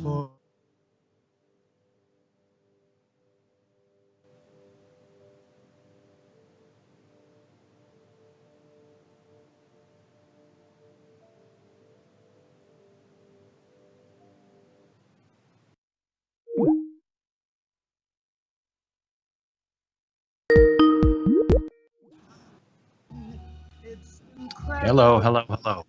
for it's incredible. Hello.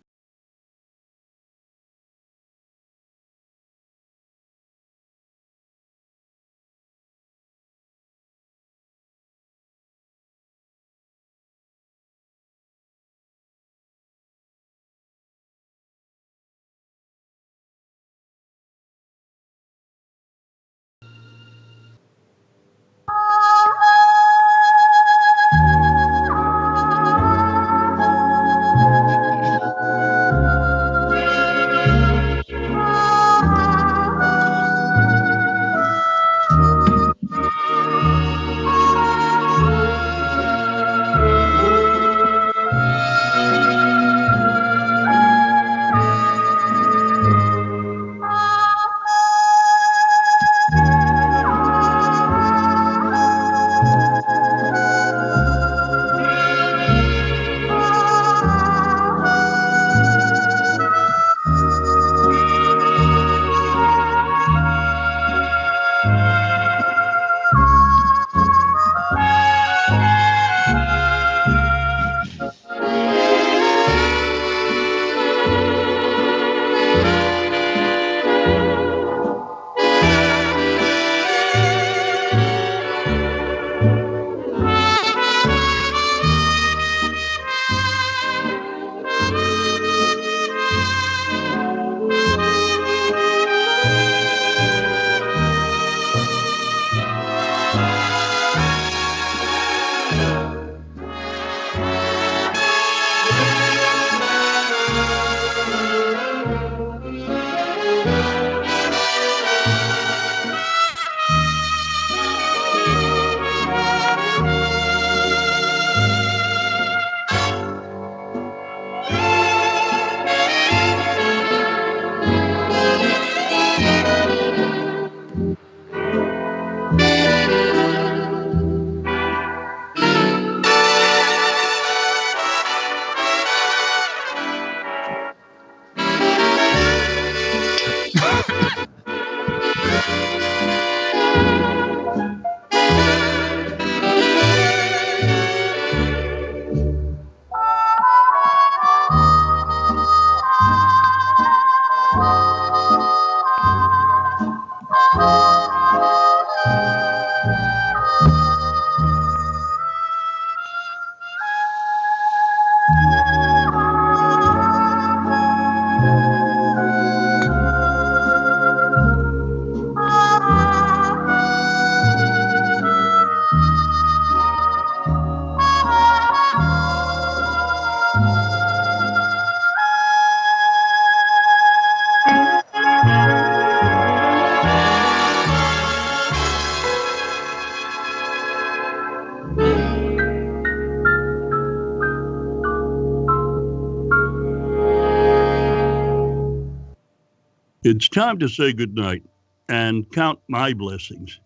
It's time to say goodnight and count my blessings.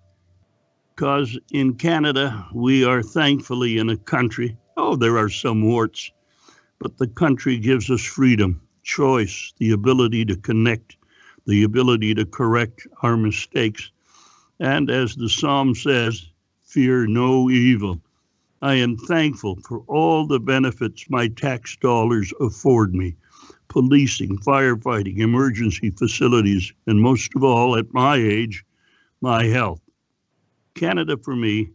Because in Canada, we are thankfully in a country, there are some warts, but the country gives us freedom, choice, the ability to connect, the ability to correct our mistakes. And as the Psalm says, fear no evil. I am thankful for all the benefits my tax dollars afford me. Policing, firefighting, emergency facilities, and most of all, at my age, my health. Canada, for me,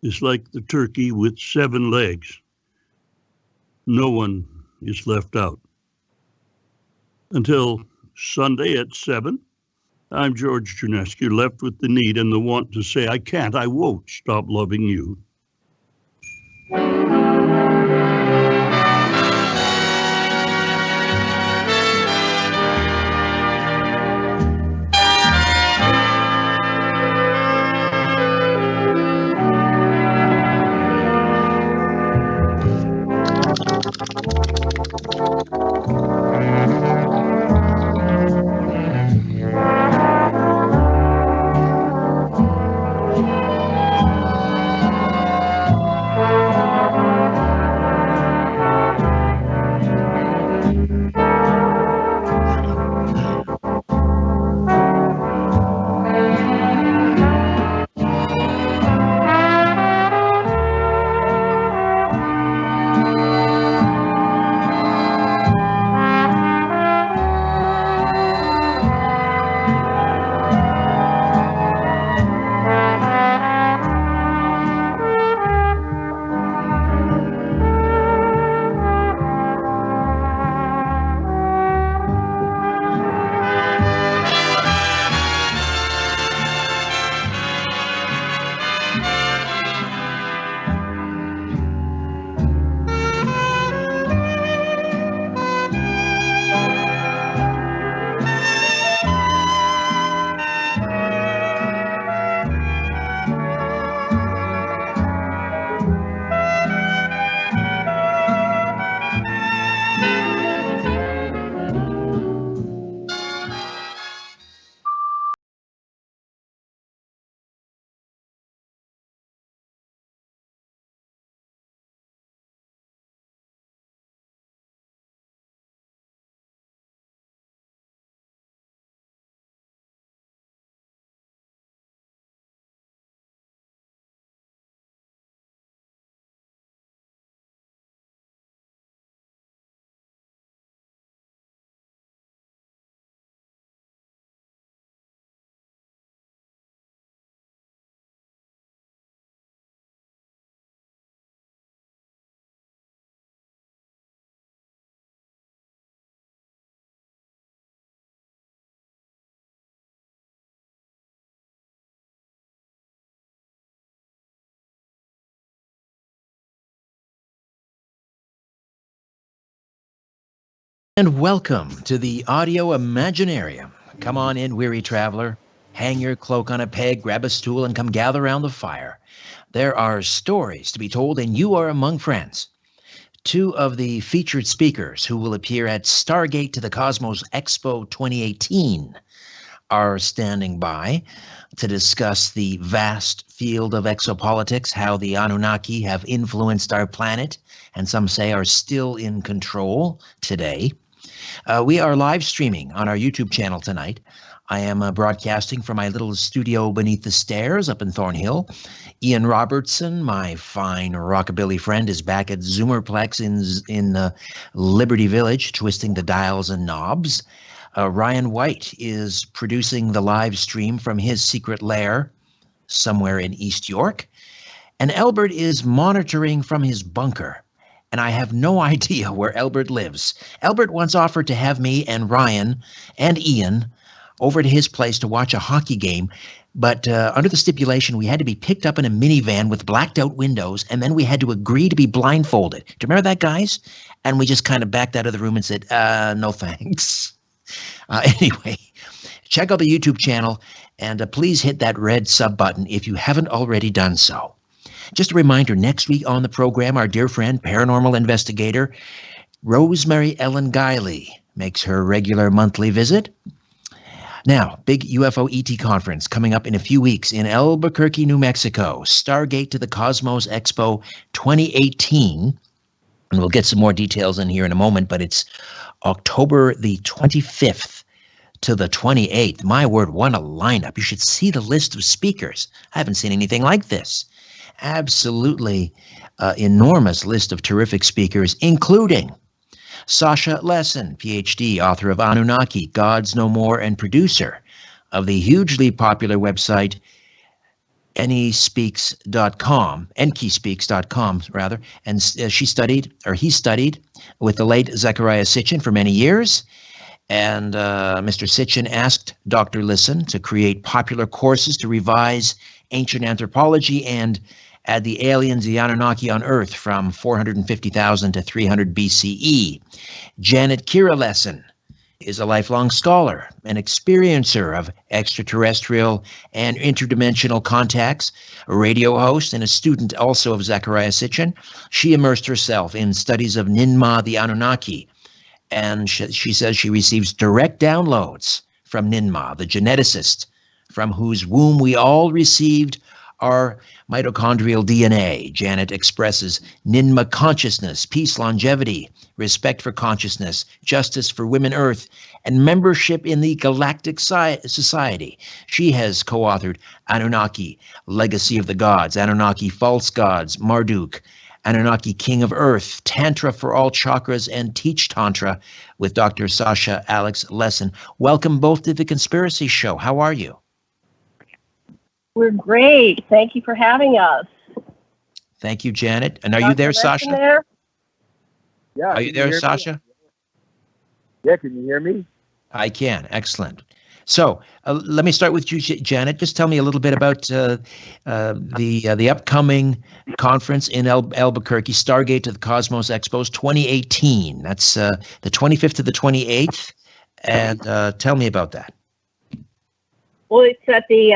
is like the turkey with 7 legs. No one is left out. Until Sunday at 7, I'm George Jernescu, left with the need and the want to say, I won't stop loving you. And welcome to the Audio Imaginarium. Come on in, weary traveler. Hang your cloak on a peg, grab a stool, and come gather around the fire. There are stories to be told, and you are among friends. Two of the featured speakers who will appear at Stargate to the Cosmos Expo 2018 are standing by to discuss the vast field of exopolitics, how the Anunnaki have influenced our planet, and some say are still in control today. We are live streaming on our YouTube channel tonight. I am broadcasting from my little studio beneath the stairs up in Thornhill. Ian Robertson, my fine rockabilly friend, is back at Zoomerplex in Liberty Village, twisting the dials and knobs. Ryan White is producing the live stream from his secret lair somewhere in East York. And Albert is monitoring from his bunker. And I have no idea where Albert lives. Albert once offered to have me and Ryan and Ian over to his place to watch a hockey game, but under the stipulation we had to be picked up in a minivan with blacked out windows, and then we had to agree to be blindfolded. Do you remember that, guys? And we just kind of backed out of the room and said, no thanks. Anyway, check out the YouTube channel, and please hit that red sub button if you haven't already done so. Just a reminder, next week on the program, our dear friend, paranormal investigator, Rosemary Ellen Guiley, makes her regular monthly visit. Now, big UFO ET conference coming up in a few weeks in Albuquerque, New Mexico. Stargate to the Cosmos Expo 2018. And we'll get some more details in here in a moment, but it's October the 25th to the 28th. My word, what a lineup. You should see the list of speakers. I haven't seen anything like this. Absolutely enormous list of terrific speakers, including Sasha, Lessin, PhD, author of Anunnaki, Gods No More, and producer of the hugely popular website Enkeyspeaks.com, rather, and he studied with the late Zecharia Sitchin for many years, and Mr. Sitchin asked Dr. Lessin to create popular courses to revise ancient anthropology and add the aliens, the Anunnaki on Earth from 450,000 to 300 BCE. Janet Kira Lessin is a lifelong scholar, an experiencer of extraterrestrial and interdimensional contacts, a radio host, and a student also of Zecharia Sitchin. She immersed herself in studies of Ninmah, the Anunnaki, and she says she receives direct downloads from Ninmah, the geneticist, from whose womb we all received our mitochondrial DNA. Janet expresses Ninmah consciousness, peace, longevity, respect for consciousness, justice for women Earth, and membership in the Galactic Society. She has co-authored Anunnaki, Legacy of the Gods, Anunnaki, False Gods, Marduk, Anunnaki, King of Earth, Tantra for all Chakras, and Teach Tantra with Dr. Sasha Alex Lessin. Welcome both to the Conspiracy Show. How are you? We're great. Thank you for having us. Thank you, Janet. And are you there, Sasha? There? Yeah. Are you there, Sasha? Yeah, can you hear me? I can. Excellent. So let me start with you, Janet. Just tell me a little bit about the upcoming conference in Albuquerque, Stargate to the Cosmos Expo 2018. That's the 25th to the 28th. And tell me about that. Well, it's at the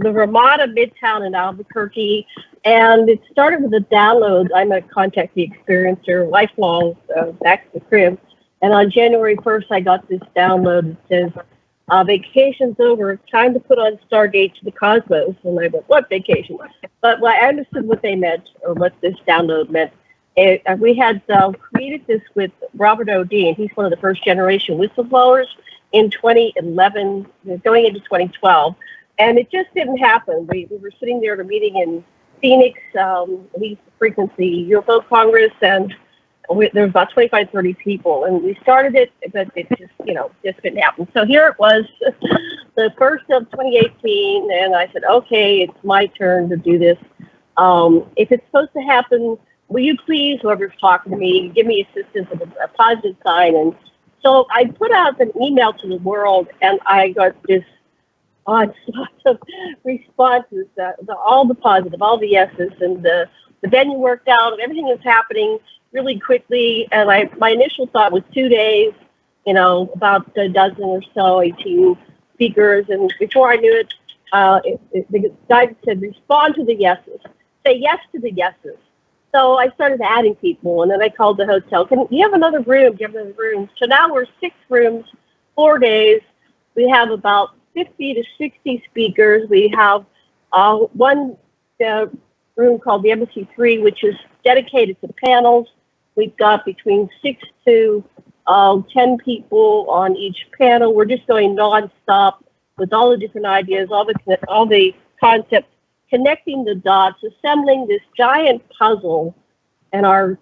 the Ramada Midtown in Albuquerque, and it started with a download. I'm a Contact the Experiencer, lifelong, back to the crib. And on January 1st, I got this download that says, vacation's over, time to put on Stargate to the Cosmos. And I went, what vacation? But I understood what they meant, or what this download meant. We had created this with Robert O'Dean. He's one of the first generation whistleblowers in 2011, going into 2012. And it just didn't happen. We were sitting there at a meeting in Phoenix, we frequent the UFO Congress, and there was about 25, 30 people. And we started it, but it just didn't happen. So here it was, the first of 2018, and I said, okay, it's my turn to do this. If it's supposed to happen, will you please, whoever's talking to me, give me assistance with a positive sign? And so I put out an email to the world, and I got this onslaught of responses, all the positive, all the yeses, and the venue worked out, everything is happening. really quickly, and my initial thought was 2 days, you know, about a dozen or so, 18 speakers, and before I knew it, the guide said, respond to the yeses. Say yes to the yeses. So I started adding people, and then I called the hotel. Do you have another room? Do you have another room? So now we're 6 rooms, 4 days. We have about 50 to 60 speakers. We have one room called the Embassy 3, which is dedicated to panels. We've got between 6 to 10 people on each panel. We're just going nonstop with all the different ideas, all the concepts, connecting the dots, assembling this giant puzzle. And our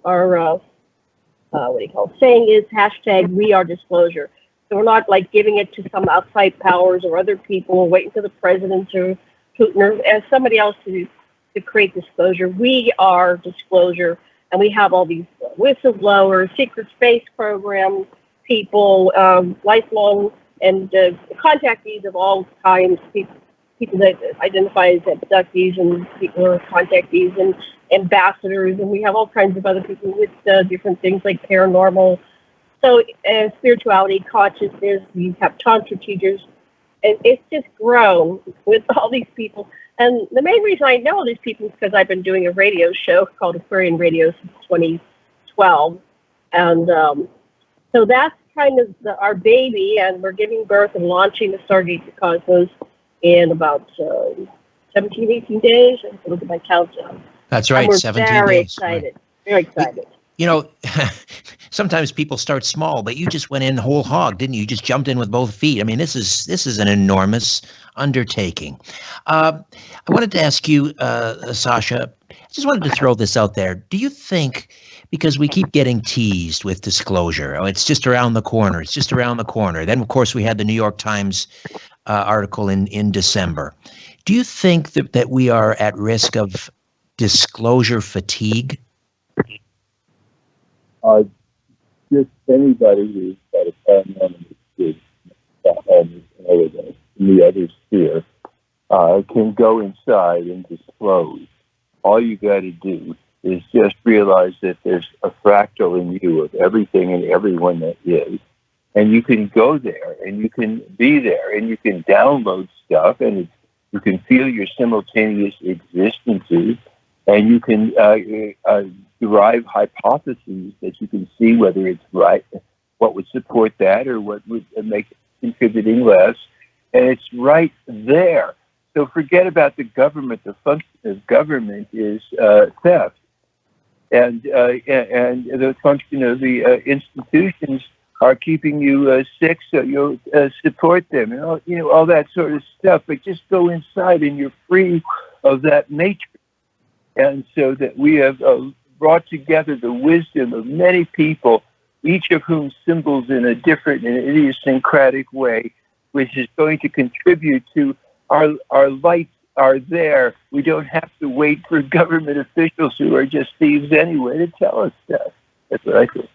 saying is #WeAreDisclosure. So we're not like giving it to some outside powers or other people, or waiting for the president or Putin or somebody else to create disclosure. We are disclosure, and we have all these whistleblowers, secret space program people, lifelong and contactees of all kinds, people that identify as abductees, and people who are contactees and ambassadors, and we have all kinds of other people with different things like paranormal. So spirituality, consciousness, we have Tantra teachers, and it's just grown with all these people. And the main reason I know all these people is because I've been doing a radio show called Aquarian Radio since 2012. And so that's kind of our baby, and we're giving birth and launching the Stargate to Cosmos in about 17, 18 days. I have to look at my countdown. That's right, and we're 17 very days. excited, very excited. You know, sometimes people start small, but you just went in whole hog, didn't you? You just jumped in with both feet. I mean, this is an enormous undertaking. I wanted to ask you, Sasha, I just wanted to throw this out there. Do you think, because we keep getting teased with disclosure, oh, it's just around the corner, it's just around the corner. Then, of course, we had the New York Times article in December. Do you think that we are at risk of disclosure fatigue? Just anybody who's got a paranormal experience in the other sphere can go inside and disclose. All you got to do is just realize that there's a fractal in you of everything and everyone that is. And you can go there, and you can be there, and you can download stuff, and you can feel your simultaneous existences, and you can derive hypotheses that you can see whether it's right, what would support that, or what would make it contributing less. And it's right there. So forget about the government. The function of government is theft. And the function of the institutions are keeping you sick, so you'll support them, and all that sort of stuff. But just go inside, and you're free of that matrix. And so that we have brought together the wisdom of many people, each of whom symbols in a different and idiosyncratic way, which is going to contribute to our lights are there. We don't have to wait for government officials who are just thieves anyway to tell us stuff. That's what I think.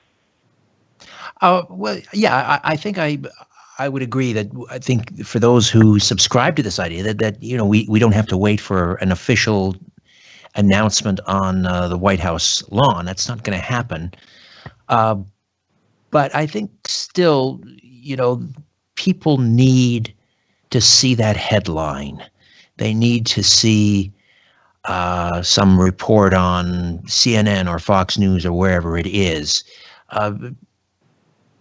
Well, yeah, I think I would agree that I think for those who subscribe to this idea that we don't have to wait for an official announcement on the White House lawn. That's not going to happen. But I think still, people need to see that headline. They need to see some report on CNN or Fox News or wherever it is.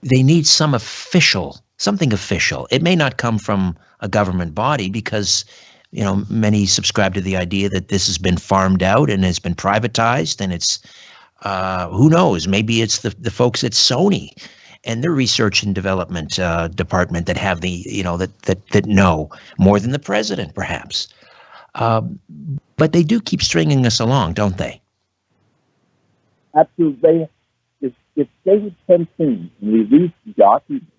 They need something official. It may not come from a government body because, many subscribe to the idea that this has been farmed out and has been privatized, and it's, who knows, maybe it's the folks at Sony and their research and development department that have the, that know more than the president, perhaps. But they do keep stringing us along, don't they? Absolutely. If they would come in and release documents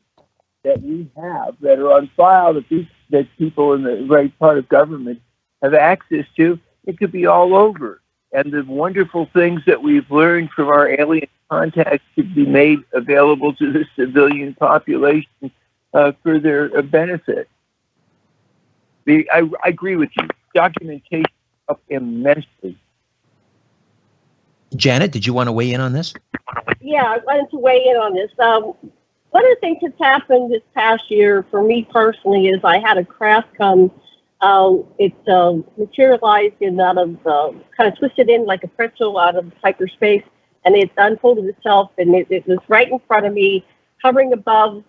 that we have that are on file that people in the right part of government have access to, it could be all over. And the wonderful things that we've learned from our alien contacts could be made available to the civilian population for their benefit. I agree with you. Documentation up immensely. Janet, did you want to weigh in on this? Yeah, I wanted to weigh in on this. One of the things that's happened this past year for me personally is I had a craft come. It materialized in out of kind of twisted in like a pretzel out of hyperspace, and it unfolded itself, and it was right in front of me, hovering above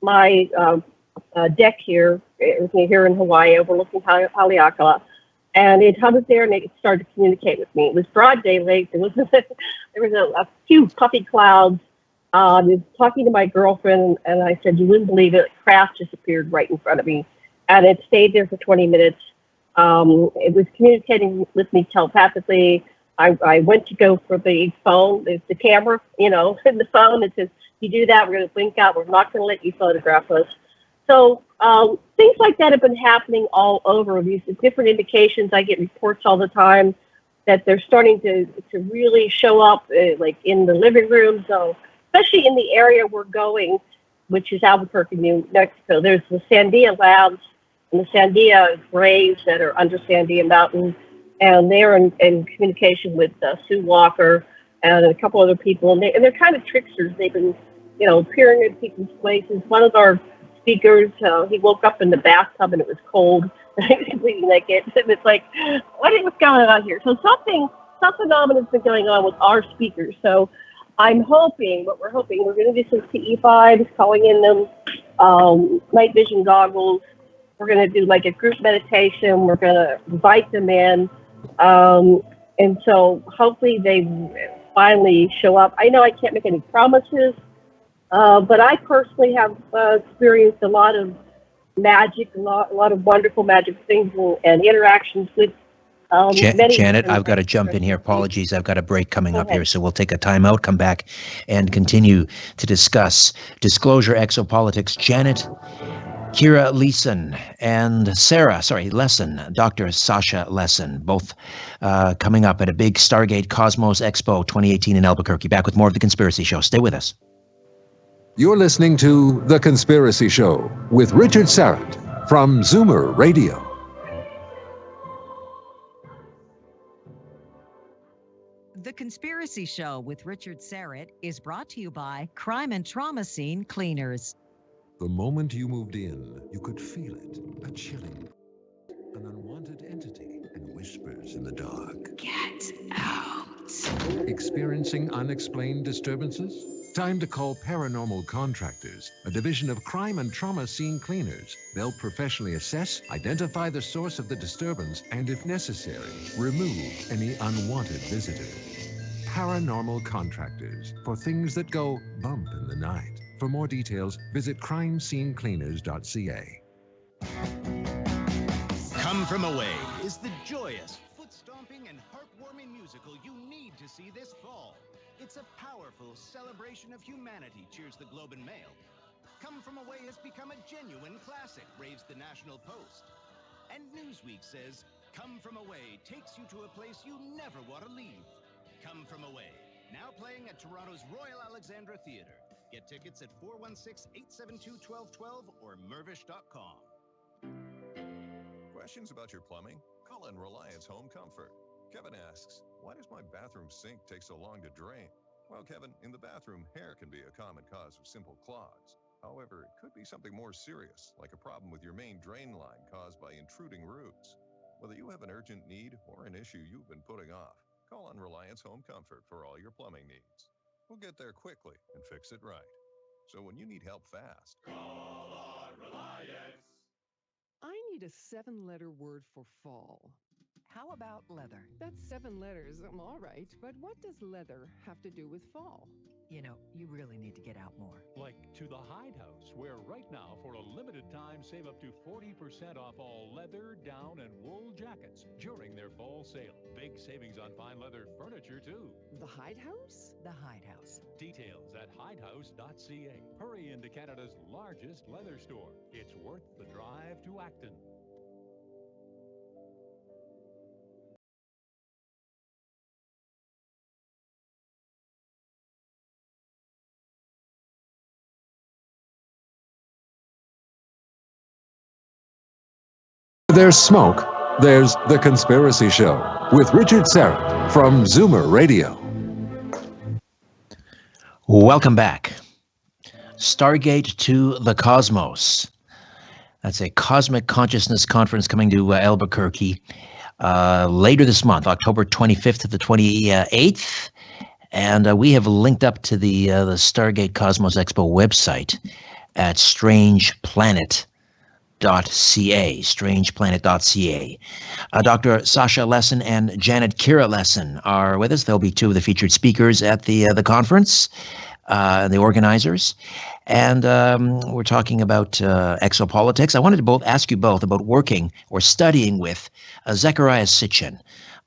my deck here. It was here in Hawaii, overlooking Haleakala, and it hovered there, and it started to communicate with me. It was broad daylight. There was a few puffy clouds. I was talking to my girlfriend, and I said, "You wouldn't believe it. A craft just appeared right in front of me." And it stayed there for 20 minutes. It was communicating with me telepathically. I went to go for the phone, the camera, in the phone. It says, "You do that, we're going to blink out. We're not going to let you photograph us." So things like that have been happening all over. These different indications. I get reports all the time that they're starting to really show up, like in the living room. So especially in the area we're going, which is Albuquerque, New Mexico. There's the Sandia Labs and the Sandia Graves that are under Sandia Mountain, and they're in communication with Sue Walker and a couple other people, and they're kind of tricksters. They've been, appearing in people's places. One of our speakers, he woke up in the bathtub and it was cold, completely naked, and it's like, what's going on here? So some phenomenon has been going on with our speakers. So we're hoping, we're going to do some CE5s, calling in them night vision goggles. We're going to do like a group meditation. We're going to invite them in. And so hopefully they finally show up. I know I can't make any promises, but I personally have experienced a lot of magic, a lot of wonderful magic things and interactions with Janet, I've got to jump in here. Apologies, I've got a break coming up here, so we'll take a time out, come back, and continue to discuss Disclosure Exopolitics. Janet, Kira Lessin, and Lessin, Dr. Sasha Lessin, both coming up at a big Stargate Cosmos Expo 2018 in Albuquerque. Back with more of The Conspiracy Show. Stay with us. You're listening to The Conspiracy Show with Richard Syrett from Zoomer Radio. The Conspiracy Show with Richard Syrett is brought to you by Crime and Trauma Scene Cleaners. The moment you moved in, you could feel it, a chilling, an unwanted entity, and whispers in the dark. Get out. Experiencing unexplained disturbances? Time to call Paranormal Contractors, a division of Crime and Trauma Scene Cleaners. They'll professionally assess, identify the source of the disturbance, and if necessary, remove any unwanted visitor. Paranormal Contractors, for things that go bump in the night. For more details, visit crimescenecleaners.ca. Come From Away is the joyous, foot-stomping, and heartwarming musical you need to see this fall. It's a powerful celebration of humanity, cheers the Globe and Mail. Come From Away has become a genuine classic, raves the National Post. And Newsweek says, Come From Away takes you to a place you never want to leave. Come From Away, now playing at Toronto's Royal Alexandra Theatre. Get tickets at 416-872-1212 or mervish.com. Questions about your plumbing? Call in Reliance Home Comfort. Kevin asks, why does my bathroom sink take so long to drain? Well, Kevin, in the bathroom, hair can be a common cause of simple clogs. However, it could be something more serious, like a problem with your main drain line caused by intruding roots. Whether you have an urgent need or an issue you've been putting off, call on Reliance Home Comfort for all your plumbing needs. We'll get there quickly and fix it right. So when you need help fast, call on Reliance. I need a 7-letter word for fall. How about leather? That's 7 letters. All right. But what does leather have to do with fall? You really need to get out more. Like to the Hide House, where right now, for a limited time, save up to 40% off all leather, down, and wool jackets during their fall sale. Big savings on fine leather furniture, too. The Hide House? The Hide House. Details at hidehouse.ca. Hurry into Canada's largest leather store. It's worth the drive to Acton. There's smoke, there's The Conspiracy Show with Richard Syrett from Zoomer Radio. Welcome back. Stargate to the Cosmos. That's a cosmic consciousness conference coming to Albuquerque later this month, October 25th to the 28th. And we have linked up to the Stargate Cosmos Expo website at strangeplanet.ca. Dr. Sasha Lessin and Janet Kira Lessin are with us. They'll be two of the featured speakers at the conference, the organizers. And we're talking about exopolitics. I wanted to ask you both about working or studying with Zecharia Sitchin.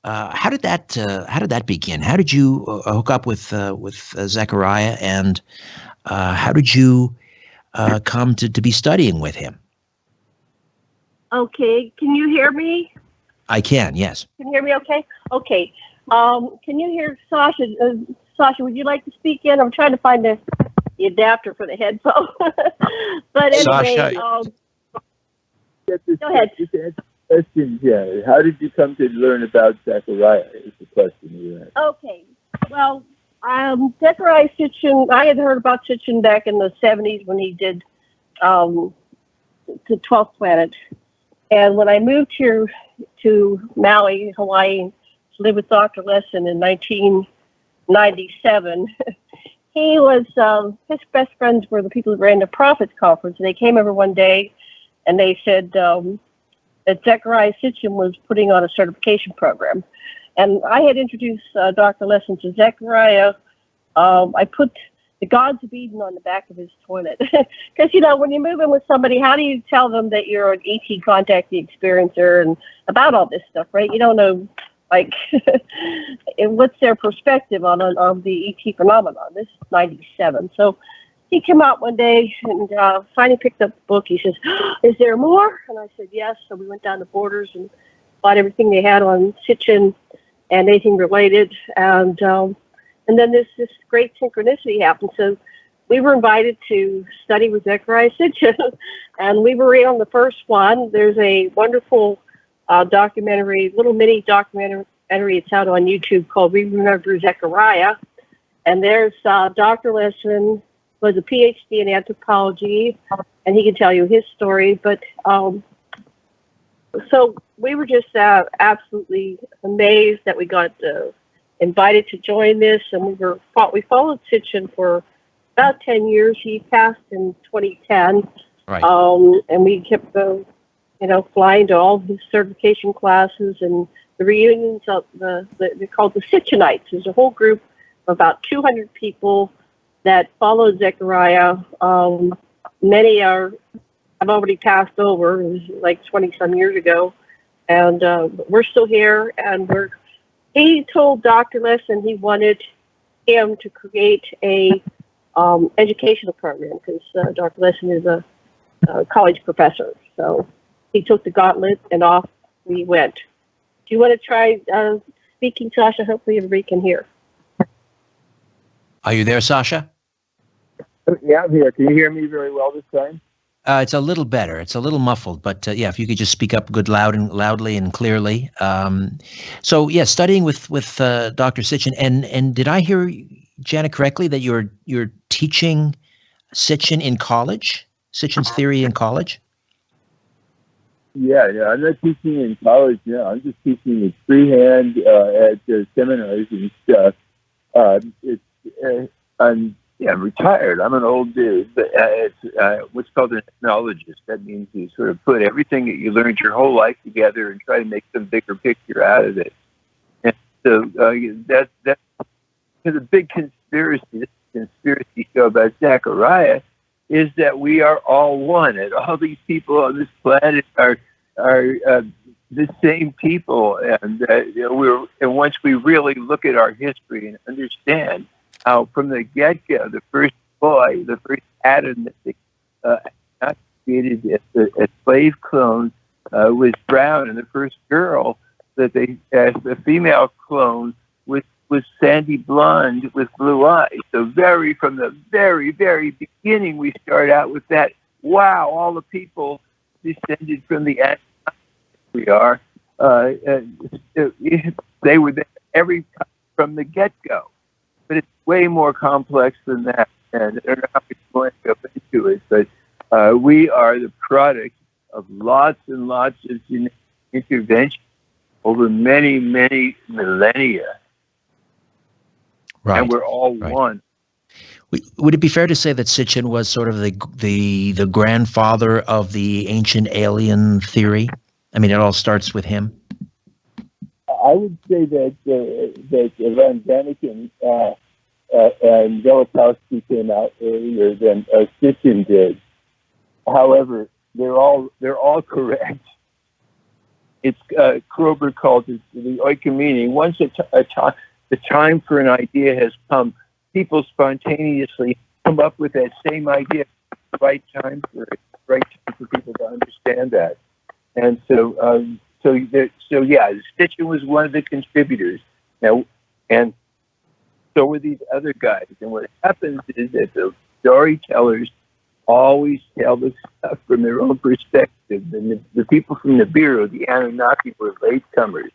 How did that begin? How did you hook up with Zecharia, and how did you come to be studying with him? Okay, can you hear me? I can, yes. Can you hear me okay? Okay. Can you hear Sasha? Sasha, would you like to speak in? I'm trying to find the adapter for the headphone. But anyway, Sasha. Go ahead. Questions, yeah. How did you come to learn about Zecharia? Is the question you asked. Okay. Well, Zecharia Sitchin, I had heard about Sitchin back in the 70s when he did the 12th Planet. And when I moved here to Maui, Hawaii, to live with Dr. Lessin in 1997, he was, his best friends were the people who ran the Prophets Conference. And they came over one day and they said that Zecharia Sitchin was putting on a certification program. And I had introduced Dr. Lessin to Zecharia. I put the Gods of Eden on the back of his toilet. Because, when you move in with somebody, how do you tell them that you're an ET contact experiencer and about all this stuff, right? You don't know, what's their perspective on the ET phenomenon. This is 97. So he came out one day and finally picked up the book. He says, "Is there more?" And I said, "Yes." So we went down to Borders and bought everything they had on Sitchin and anything related. And then this great synchronicity happened. So we were invited to study with Zecharia Sitchin, and we were in on the first one. There's a wonderful documentary, little mini documentary. It's out on YouTube called "We Remember Zecharia." And there's Dr. Lessin, was a PhD in anthropology, and he can tell you his story. But so we were just absolutely amazed that we got invited to join this, and we followed Sitchin for about 10 years. He passed in 2010, Right. And we kept flying to all his certification classes and the reunions of they're called the Sitchinites. There's a whole group of about 200 people that followed Zecharia. Many have already passed over. It was like 20 some years ago, and we're still here, and he told Dr. Lessin he wanted him to create a educational program because Dr. Lessin is a college professor. So he took the gauntlet and off we went. Do you want to try speaking, Sasha? Hopefully everybody can hear. Are you there, Sasha? Yeah, I'm here. Can you hear me very well this time? It's a little better. It's a little muffled, but yeah, if you could just speak up loudly and clearly. So yeah, studying with Dr. Sitchin, and did I hear Janet correctly that you're teaching Sitchin in college? Sitchin's theory in college? Yeah, I'm not teaching in college now. I'm just teaching it freehand at seminars and stuff. I'm retired. I'm an old dude, but it's what's called an ethnologist. That means you sort of put everything that you learned your whole life together and try to make some bigger picture out of it. And so that's the big conspiracy. This conspiracy show about Zecharia is that we are all one, and all these people on this planet are the same people. And and once we really look at our history and understand how from the get-go, the first boy, the first Adam that they created as slave clone was brown, and the first girl that they, as the female clone, was sandy blonde with blue eyes. So from the very, very beginning, we start out with that. Wow, all the people descended from the Anunnaki. We are. They were there from the get-go. but it's way more complex than that. And I don't know how we're going to go into it, but we are the product of lots and lots of genetic intervention over many, many millennia. Right. And we're all one. Would it be fair to say that Sitchin was sort of the grandfather of the ancient alien theory? I mean, it all starts with him. I would say that Van Daniken and Velikovsky came out earlier than Sitchin did. However, they're all correct. It's Kroeber called it the oikoumene. Once the time for an idea has come, people spontaneously come up with that same idea at the right time for it, right time for people to understand that. And so yeah, Sitchin was one of the contributors. Now, and so were these other guys. And what happens is that the storytellers always tell the stuff from their own perspective. And the people from Nibiru, the Anunnaki, were latecomers.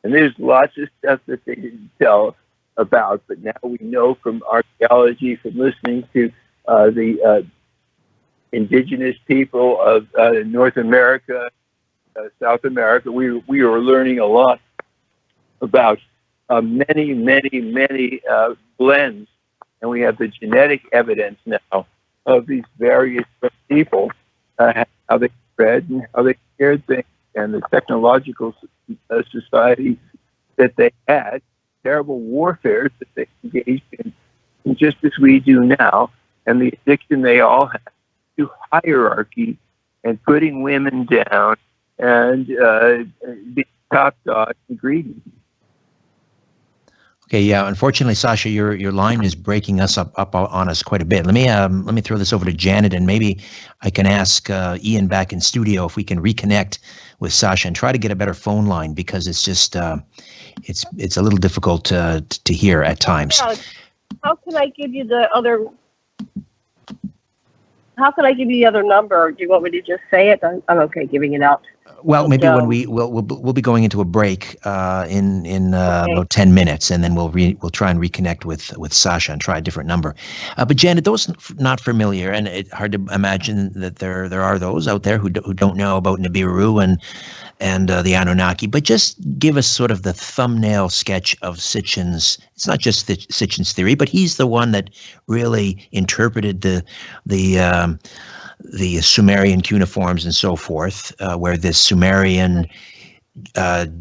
And there's lots of stuff that they didn't tell about, but now we know from archaeology, from listening to the indigenous people of North America, South America, we are learning a lot about many blends, and we have the genetic evidence now of these various people, how they spread and how they shared things, and the technological society that they had, terrible warfare that they engaged in, just as we do now, and the addiction they all have to hierarchy and putting women down and being top dog and greedy. Okay, yeah. Unfortunately, Sasha, your line is breaking us up on us quite a bit. Let me throw this over to Janet, and maybe I can ask Ian back in studio if we can reconnect with Sasha and try to get a better phone line, because it's just it's a little difficult to hear at times. Yeah. How can I give you the other? How can I give you the other number? Do you want me to just say it? I'm okay giving it out. Well, maybe when we'll be going into a break in about 10 minutes, and then we'll try and reconnect with Sasha and try a different number. But Janet, those not familiar, and it's hard to imagine that there are those out there who don't know about Nibiru and the Anunnaki. But just give us sort of the thumbnail sketch of Sitchin's. It's not just Sitchin's theory, but he's the one that really interpreted the Sumerian cuneiforms and so forth, where this Sumerian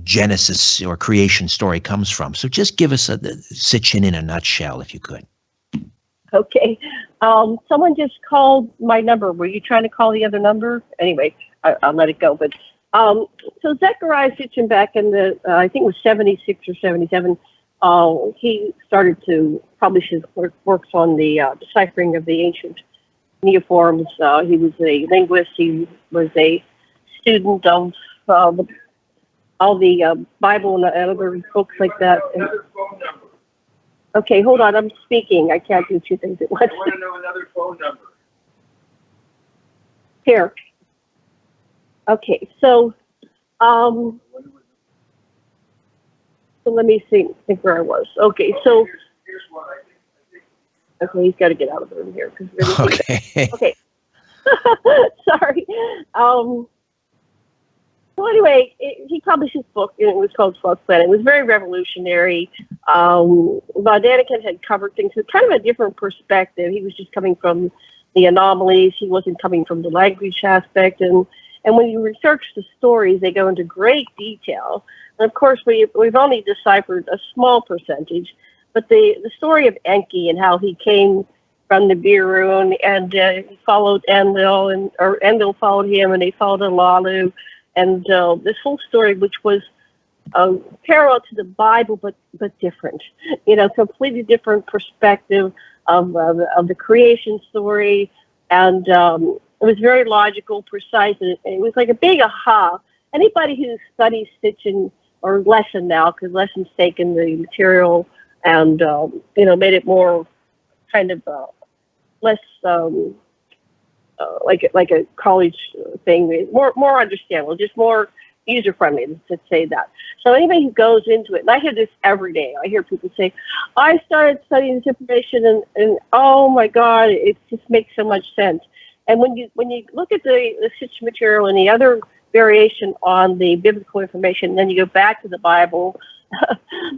Genesis or creation story comes from. So just give us Sitchin in a nutshell, if you could. Okay. Someone just called my number. Were you trying to call the other number? Anyway, I'll let it go. But so Zechariah Sitchin, back in the, I think it was 76 or 77, he started to publish his works on the deciphering of the ancient neoforms. He was a linguist. He was a student of all the Bible and other books like that. Okay, hold on. I'm speaking. I can't do two things at once. I want to know another phone number. Here. Okay, so let me think where I was. Okay, so here's one. Okay, he's got to get out of the room here. Okay. Okay. Sorry. So anyway, he published his book, and it was called 12th Planet. It was very revolutionary. Van Daniken had covered things with kind of a different perspective. He was just coming from the anomalies. He wasn't coming from the language aspect. And when you research the stories, they go into great detail. And of course, we've only deciphered a small percentage. But the story of Enki and how he came from Nibiru and he followed Enlil, or Enlil followed him, and they followed Alalu, and this whole story, which was parallel to the Bible, but different, completely different perspective of the creation story, and it was very logical, precise, and it was like a big aha. Anybody who studies Sitchin or Lessin now, because Lessin's taken the material and made it more kind of less like a college thing, more understandable, just more user-friendly to say that. So anybody who goes into it, and I hear this every day, I hear people say, I started studying this information and oh my God, it just makes so much sense. And when you look at the Sitchin material and the other variation on the biblical information, then you go back to the Bible,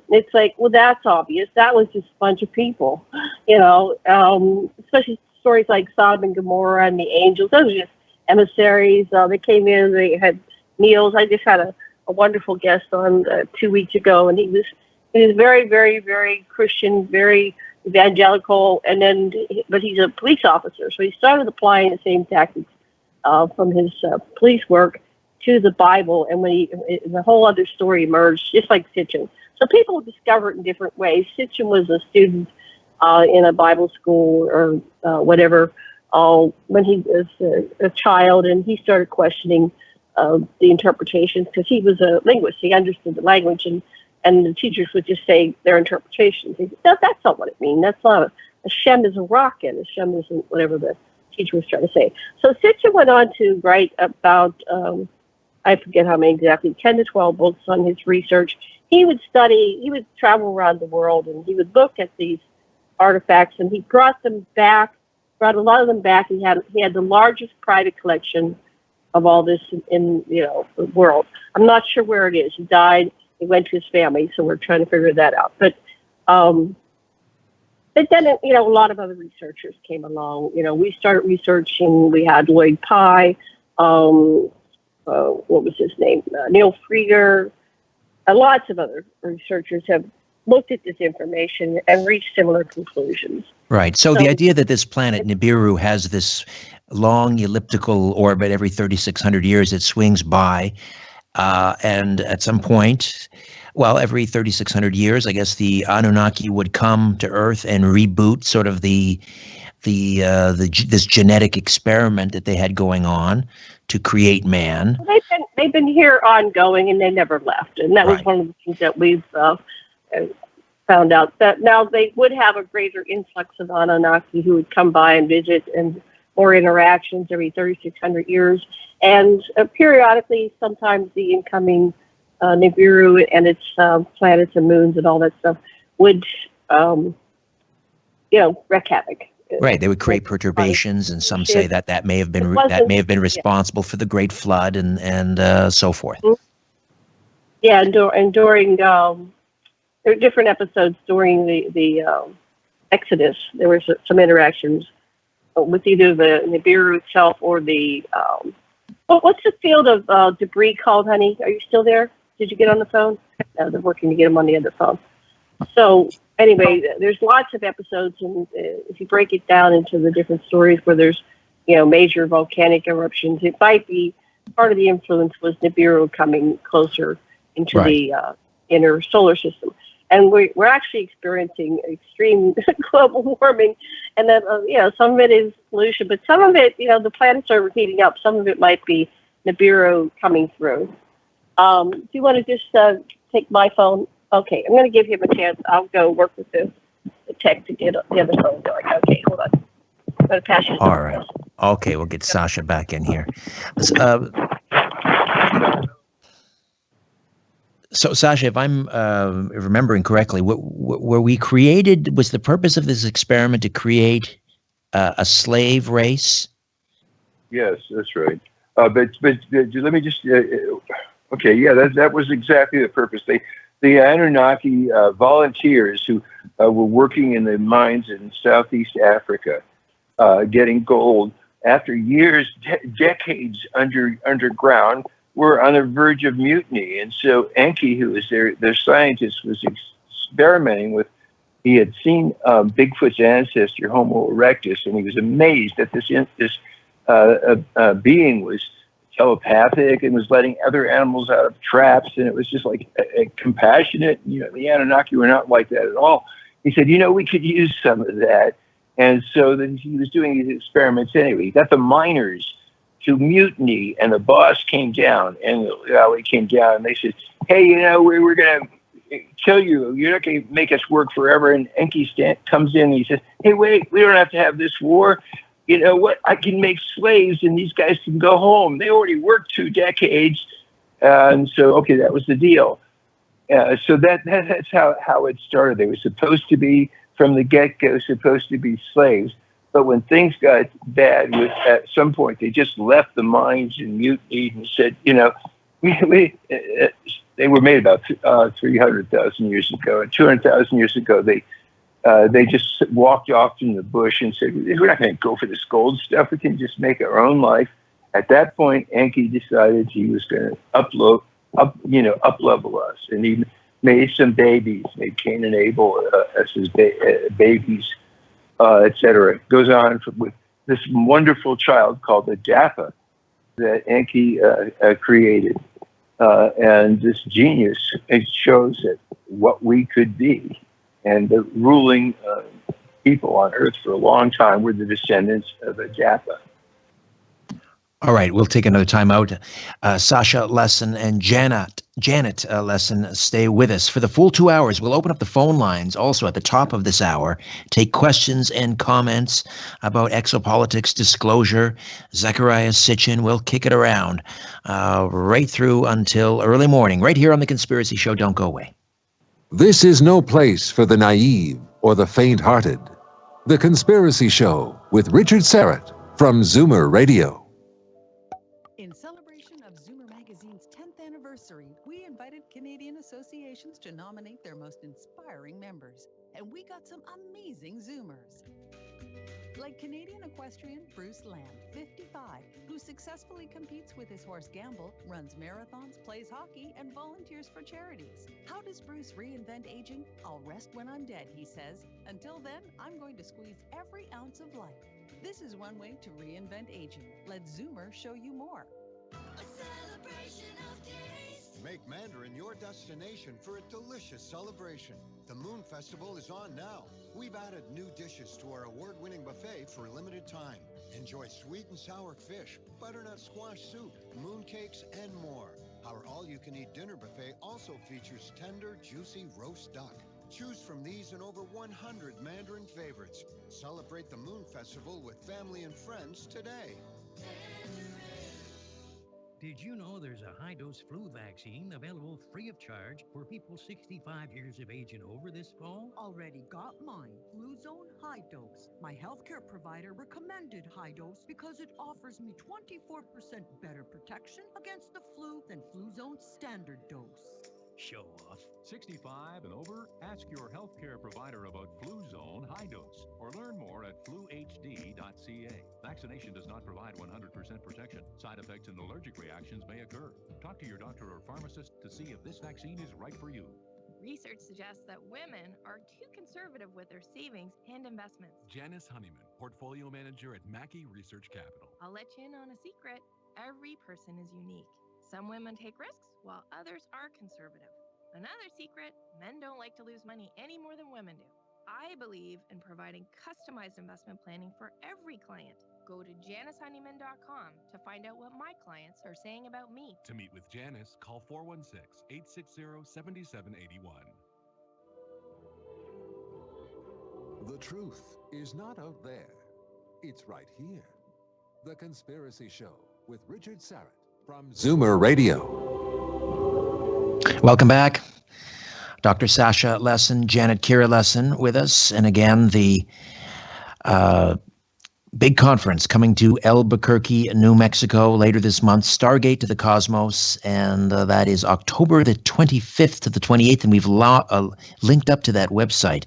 it's like, well, that's obvious. That was just a bunch of people, especially stories like Sodom and Gomorrah and the angels. Those are just emissaries. They came in, they had meals. I just had a wonderful guest on 2 weeks ago, and he was very, very, very Christian, very evangelical, but he's a police officer, so he started applying the same tactics from his police work to the Bible, and the whole other story emerged, just like Sitchin. So people discover it in different ways. Sitchin was a student in a Bible school or whatever when he was a child, and he started questioning the interpretations because he was a linguist. He understood the language, and the teachers would just say their interpretations. He said, that's not what it means. That's not a Shem is a rocket. A Shem isn't whatever the teacher was trying to say. So Sitchin went on to write about, I forget how many exactly, 10 to 12 books on his research. He would travel around the world, and he would look at these artifacts, and he brought a lot of them back. He had the largest private collection of all this in the world. I'm not sure where it is. He died. He went to his family, so we're trying to figure that out. But then a lot of other researchers came along. We started researching. We had Lloyd Pye. What was his name? Neil Frieger. Lots of other researchers have looked at this information and reached similar conclusions. Right. So the idea that this planet Nibiru has this long elliptical orbit every 3,600 years, it swings by, and at some point, every 3,600 years, I guess the Anunnaki would come to Earth and reboot sort of this genetic experiment that they had going on to create man. Well, they've been here ongoing, and they never left, and that was one of the things that we've found out, that now they would have a greater influx of Anunnaki who would come by and visit, and more interactions every 3,600 years. And periodically, sometimes the incoming Nibiru and its planets and moons and all that stuff would, wreak havoc. Right, they would create perturbations, and some say that may have been responsible for the Great Flood and so forth. Yeah, and during there were different episodes during the Exodus. There were some interactions with either the Nibiru itself or the what's the field of debris called, honey? Are you still there? Did you get on the phone? No, they're working to get them on the other phone. So anyway, there's lots of episodes, and if you break it down into the different stories where there's major volcanic eruptions, it might be part of the influence was Nibiru coming closer into the inner solar system. And we're actually experiencing extreme global warming, and then some of it is pollution, but some of it, the planets are heating up. Some of it might be Nibiru coming through. Do you want to just take my phone? Okay, I'm going to give him a chance. I'll go work with the tech to get the other phone going. Okay, hold on. I'm going to pass you. All right. Okay, we'll get Sasha back in here. So, Sasha, if I'm remembering correctly, were we created? Was the purpose of this experiment to create a slave race? Yes, that's right. But let me just. Okay, yeah, that was exactly the purpose. The Anunnaki volunteers who were working in the mines in Southeast Africa, getting gold, after years, decades underground, were on the verge of mutiny. And so Enki, who was their scientist, was experimenting with, he had seen Bigfoot's ancestor, Homo erectus, and he was amazed that this being was telepathic and was letting other animals out of traps. And it was just like compassionate. The Anunnaki were not like that at all. He said, we could use some of that. And so then he was doing these experiments anyway. He got the miners to mutiny, and the boss came down, and he came down, and they said, hey, we're going to kill you. You're not going to make us work forever. And Enki comes in, and he says, hey, wait, we don't have to have this war. You know what? I can make slaves, and these guys can go home. They already worked 2 decades. And so, okay, that was the deal. So that's how it started. They were supposed to be, from the get-go, supposed to be slaves. But when things got bad, at some point, they just left the mines and mutinied and said, you know, they were made about 300,000 years ago. And 200,000 years ago, they just walked off in the bush and said, we're not going to go for this gold stuff. We can just make our own life. At that point, Enki decided he was going to up-level us. And he made some babies, made Cain and Abel as his babies, etc. It goes on with this wonderful child called the Dappa that Enki created. And this genius, it shows that what we could be. And the ruling people on Earth for a long time were the descendants of a Dappa. All right, we'll take another time out. Sasha, Lessin, and Janet Lessin, stay with us. For the full 2 hours, we'll open up the phone lines also at the top of this hour, take questions and comments about exopolitics, disclosure, Zecharia Sitchin. We'll kick it around right through until early morning, right here on The Conspiracy Show. Don't go away. This is no place for the naive or the faint-hearted. The Conspiracy Show with Richard Serrett from Zoomer Radio. In celebration of Zoomer Magazine's 10th anniversary, we invited Canadian associations to nominate their most inspiring members. And we got some amazing Zoomers. Like Canadian equestrian Bruce Lamb, 55, who successfully competes with his horse Gamble, runs marathons, plays hockey, and volunteers for charities. How does Bruce reinvent aging? I'll rest when I'm dead, he says. Until then, I'm going to squeeze every ounce of life. This is one way to reinvent aging. Let Zoomer show you more. A celebration of taste. Make Mandarin your destination for a delicious celebration. The Moon Festival is on now. We've added new dishes to our award-winning buffet for a limited time. Enjoy sweet and sour fish, butternut squash soup, mooncakes, and more. Our all-you-can-eat dinner buffet also features tender, juicy roast duck. Choose from these and over 100 Mandarin favorites. Celebrate the Moon Festival with family and friends today. Did you know there's a high-dose flu vaccine available free of charge for people 65 years of age and over this fall? Already got mine. FluZone High Dose. My healthcare provider recommended High Dose because it offers me 24% better protection against the flu than FluZone's standard dose. Show off. 65 and over? Ask your healthcare provider about FluZone High Dose or learn more at fluhd.ca. Vaccination does not provide 100% protection. Side effects and allergic reactions may occur. Talk to your doctor or pharmacist to see if this vaccine is right for you. Research suggests that women are too conservative with their savings and investments. Janice Honeyman, Portfolio Manager at Mackey Research Capital. I'll let you in on a secret. Every person is unique. Some women take risks while others are conservative. Another secret, men don't like to lose money any more than women do. I believe in providing customized investment planning for every client. Go to janicehoneyman.com to find out what my clients are saying about me. To meet with Janice, call 416-860-7781. The truth is not out there. It's right here. The Conspiracy Show with Richard Serrett from Zoomer Radio. Welcome back. Dr. Sasha Lessin, Janet Kira Lessin with us. And again, the big conference coming to Albuquerque, New Mexico later this month, Stargate to the Cosmos. And that is October the 25th to the 28th. And we've linked up to that website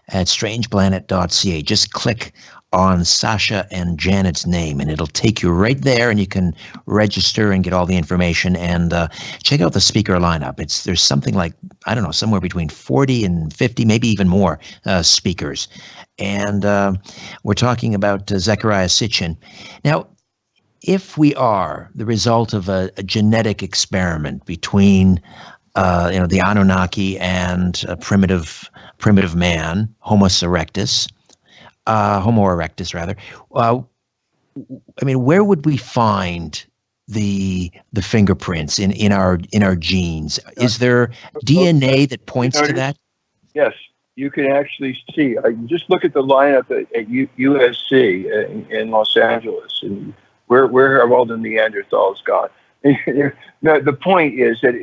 at strangeplanet.ca. Just click on Sasha and Janet's name, and it'll take you right there, and you can register and get all the information. And check out the speaker lineup. There's something like, I don't know, somewhere between 40 and 50, maybe even more speakers. And we're talking about Zecharia Sitchin. Now, if we are the result of a genetic experiment between the Anunnaki and primitive man, Homo erectus, rather. I mean, where would we find the fingerprints in our genes? Is there DNA that points to that? Yes, you can actually see. Just look at the lineup at USC in Los Angeles, and where have all the Neanderthals gone? No, the point is that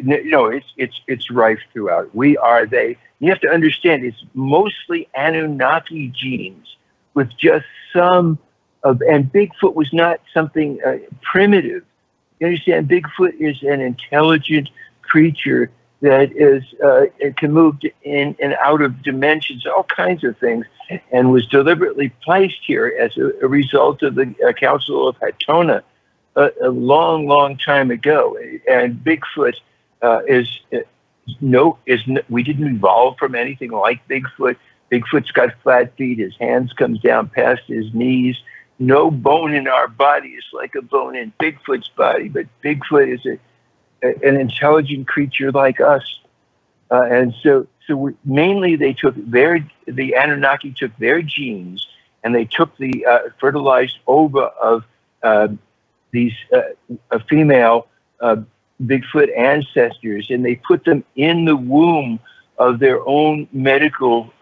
it's rife throughout. We are they. You have to understand it's mostly Anunnaki genes with just some of. And Bigfoot was not something primitive. You understand? Bigfoot is an intelligent creature that is it can move in and out of dimensions, all kinds of things, and was deliberately placed here as a result of the Council of Hatona a long, long time ago. And Bigfoot we didn't evolve from anything like Bigfoot. Bigfoot's got flat feet. His hands comes down past his knees. No bone in our body is like a bone in Bigfoot's body, but Bigfoot is an intelligent creature like us. And so mainly the Anunnaki took their genes and they took the fertilized ova of these female Bigfoot ancestors, and they put them in the womb of their own medical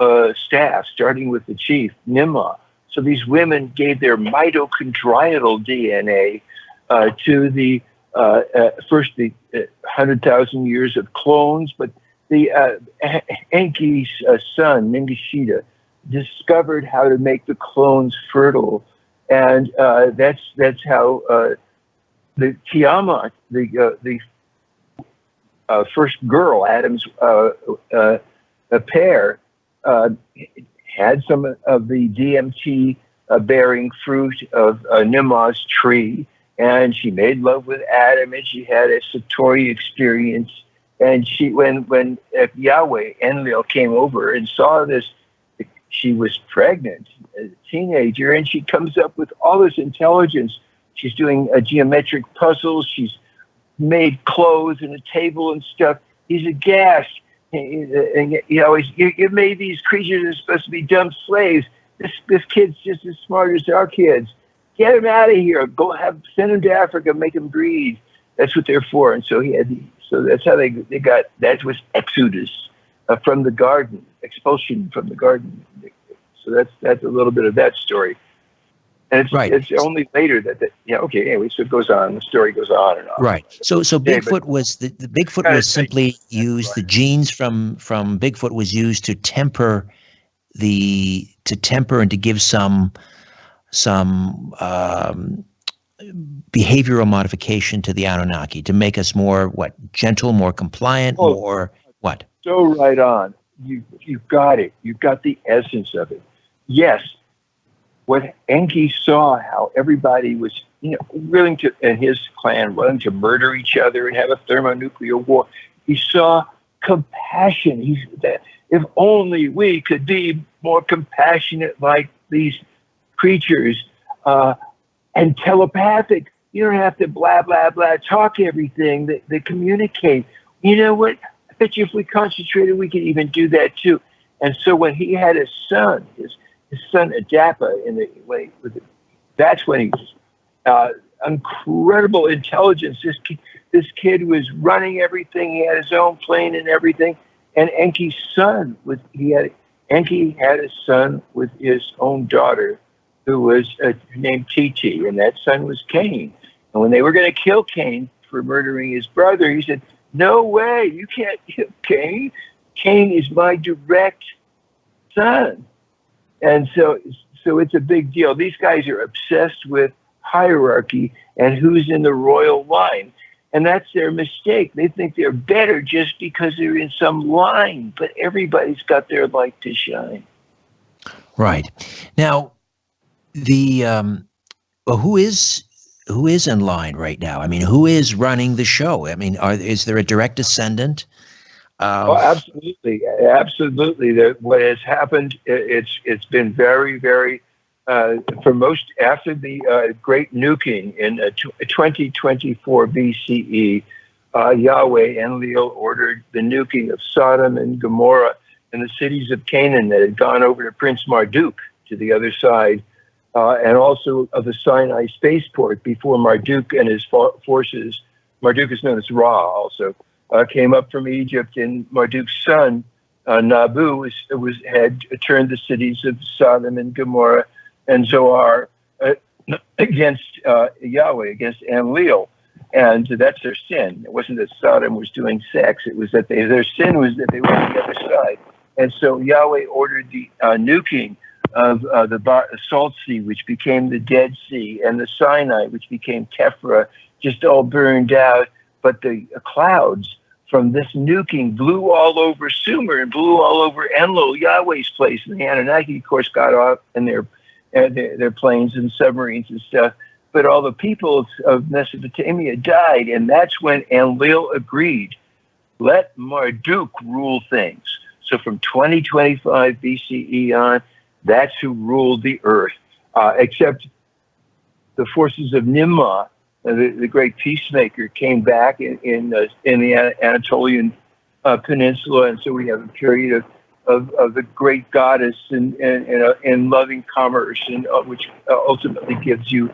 staff, starting with the chief, Nimrod. So these women gave their mitochondrial DNA to the first the 100,000 years of clones, but the Enki's son, Ningishita, discovered how to make the clones fertile, and that's how the Tiamat, the first girl, Adam's pair, had some of the DMT bearing fruit of Nimrod's tree, and she made love with Adam, and she had a Satori experience. And when Yahweh, Enlil, came over and saw this, she was pregnant, a teenager, and she comes up with all this intelligence. She's doing geometric puzzles. She's made clothes and a table and stuff. He's aghast. And, you made these creatures that are supposed to be dumb slaves. This kid's just as smart as our kids. Get him out of here. Send him to Africa, make him breed. That's what they're for. And so so that's how they got, that was Exodus from the garden, expulsion from the garden. So that's a little bit of that story. And it's only later anyway, so it goes on, the story goes on and on. Right. So Bigfoot was the Bigfoot was simply used, the genes from Bigfoot was used to temper and to give some behavioral modification to the Anunnaki to make us more gentle, more compliant, more what? So right on. You've got it. You've got the essence of it. Yes. What Enki saw, how everybody was, willing to, and his clan willing to murder each other and have a thermonuclear war. He saw compassion. If only we could be more compassionate like these creatures, and telepathic. You don't have to blah, blah, blah, talk everything. They communicate. You know what? I bet you if we concentrated, we could even do that too. And so when he had his son, his son Adapa, that's when he was incredible intelligence. This kid was running everything. He had his own plane and everything. And Enki's son Enki had a son with his own daughter, who was named Titi, and that son was Cain. And when they were going to kill Cain for murdering his brother, he said, "No way, you can't kill Cain. Cain is my direct son." And so it's a big deal. These guys are obsessed with hierarchy and who's in the royal line. And that's their mistake. They think they're better just because they're in some line, but everybody's got their light to shine. Right. Now, who is in line right now? I mean, who is running the show? I mean, is there a direct descendant? Absolutely. What has happened, it's been very, very, for most, after the great nuking in 2024 BCE, Yahweh Enlil ordered the nuking of Sodom and Gomorrah and the cities of Canaan that had gone over to Prince Marduk to the other side, and also of the Sinai spaceport before Marduk and his forces, Marduk is known as Ra also, came up from Egypt, and Marduk's son, Nabu, had turned the cities of Sodom and Gomorrah and Zoar against Yahweh, against Enlil. And that's their sin. It wasn't that Sodom was doing sex. It was that their sin was that they went on the other side. And so Yahweh ordered the nuking of the Salt Sea, which became the Dead Sea, and the Sinai, which became Tephra, just all burned out. But the clouds from this nuking blew all over Sumer and blew all over Enlil, Yahweh's place. And the Anunnaki, of course, got off in their planes and submarines and stuff. But all the people of Mesopotamia died, and that's when Enlil agreed, let Marduk rule things. So from 2025 BCE on, that's who ruled the earth, except the forces of Nimrod, the great peacemaker, came back in the Anatolian Peninsula, and so we have a period of the great goddess in loving commerce, and which ultimately gives you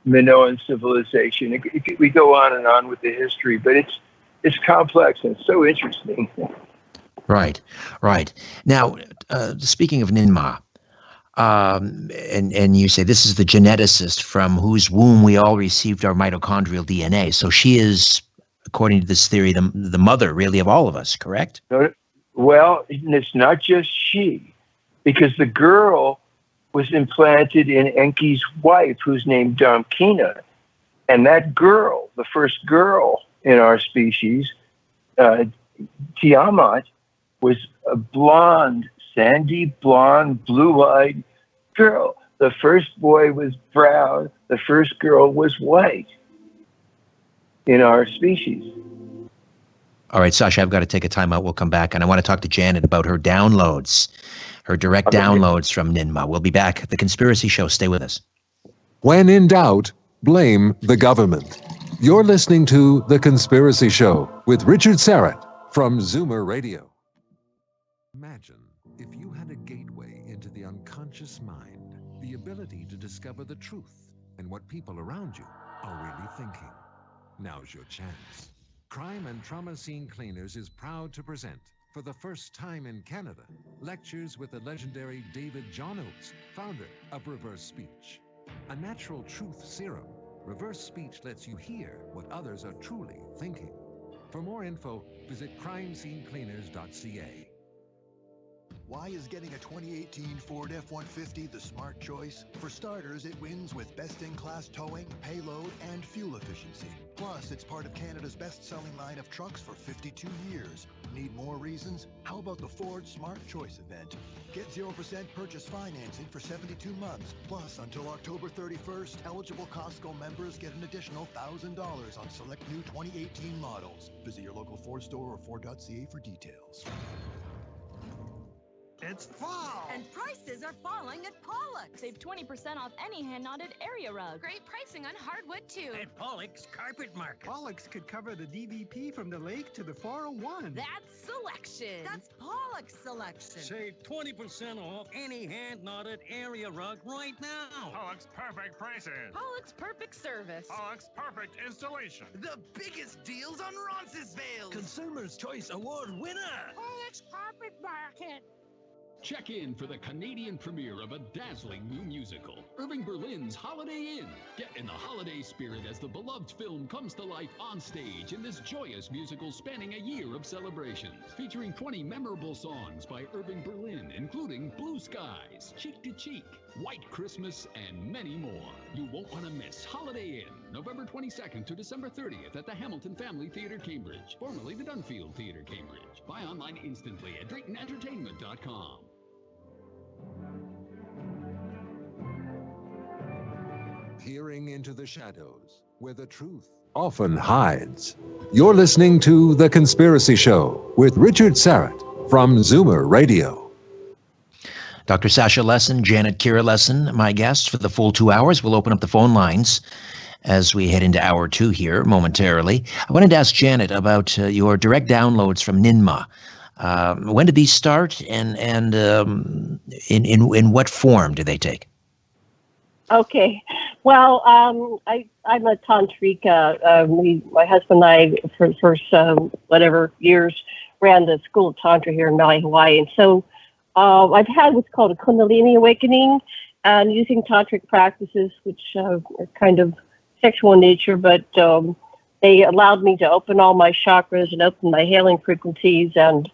Minoan civilization. We go on and on with the history, but it's complex and it's so interesting. Right. Now, speaking of Ninmah, and you say this is the geneticist from whose womb we all received our mitochondrial DNA. So she is, according to this theory, the mother, really, of all of us, correct? Well, it's not just she, because the girl was implanted in Enki's wife, who's named Damkina. And that girl, the first girl in our species, Tiamat, was a blonde, sandy blonde, blue-eyed girl. The first boy was brown. The first girl was white in our species. All right, Sasha, I've got to take a time out. We'll come back, and I want to talk to Janet about her downloads, her direct downloads from Ninmah. We'll be back at The Conspiracy Show. Stay with us. When in doubt, blame the government. You're listening to The Conspiracy Show with Richard Serrett from Zoomer Radio. Imagine if you had a gateway into the unconscious mind, the ability to discover the truth and what people around you are really thinking. Now's your chance. Crime and Trauma Scene Cleaners is proud to present, for the first time in Canada, lectures with the legendary David John Oates, founder of Reverse Speech. A natural truth serum, Reverse Speech lets you hear what others are truly thinking. For more info, visit crimescenecleaners.ca. Why is getting a 2018 Ford F-150 the smart choice? For starters, it wins with best-in-class towing, payload, and fuel efficiency. Plus, it's part of Canada's best-selling line of trucks for 52 years. Need more reasons? How about the Ford Smart Choice event? Get 0% purchase financing for 72 months. Plus, until October 31st, eligible Costco members get an additional $1,000 on select new 2018 models. Visit your local Ford store or Ford.ca for details. It's fall! And prices are falling at Pollock's. Save 20% off any hand-knotted area rug. Great pricing on hardwood, too. At Pollock's Carpet Market. Pollock's could cover the DVP from the lake to the 401. That's selection. That's Pollock's selection. Save 20% off any hand-knotted area rug right now. Pollock's perfect prices. Pollock's perfect service. Pollock's perfect installation. The biggest deals on Roncesvalles. Consumer's Choice Award winner. Pollock's Carpet Market. Check in for the Canadian premiere of a dazzling new musical, Irving Berlin's Holiday Inn. Get in the holiday spirit as the beloved film comes to life on stage in this joyous musical spanning a year of celebrations, featuring 20 memorable songs by Irving Berlin, including Blue Skies, Cheek to Cheek, White Christmas, and many more. You won't want to miss Holiday Inn, November 22nd to December 30th at the Hamilton Family Theatre, Cambridge, formerly the Dunfield Theatre, Cambridge. Buy online instantly at DraytonEntertainment.com. Peering into the shadows, where the truth often hides. You're listening to The Conspiracy Show with Richard Serrett from Zoomer Radio. Dr. Sasha Lessin, Janet Kira Lessin, my guests for the full 2 hours. We'll open up the phone lines as we head into hour 2 here momentarily. I wanted to ask Janet about your direct downloads from Ninmah. When did these start, and in what form do they take? Okay. Well, I'm a tantrika. My husband and I, for the first whatever years, ran the School of Tantra here in Maui, Hawaii. And so I've had what's called a Kundalini awakening, and using tantric practices, which are kind of sexual in nature, but they allowed me to open all my chakras and open my hailing frequencies and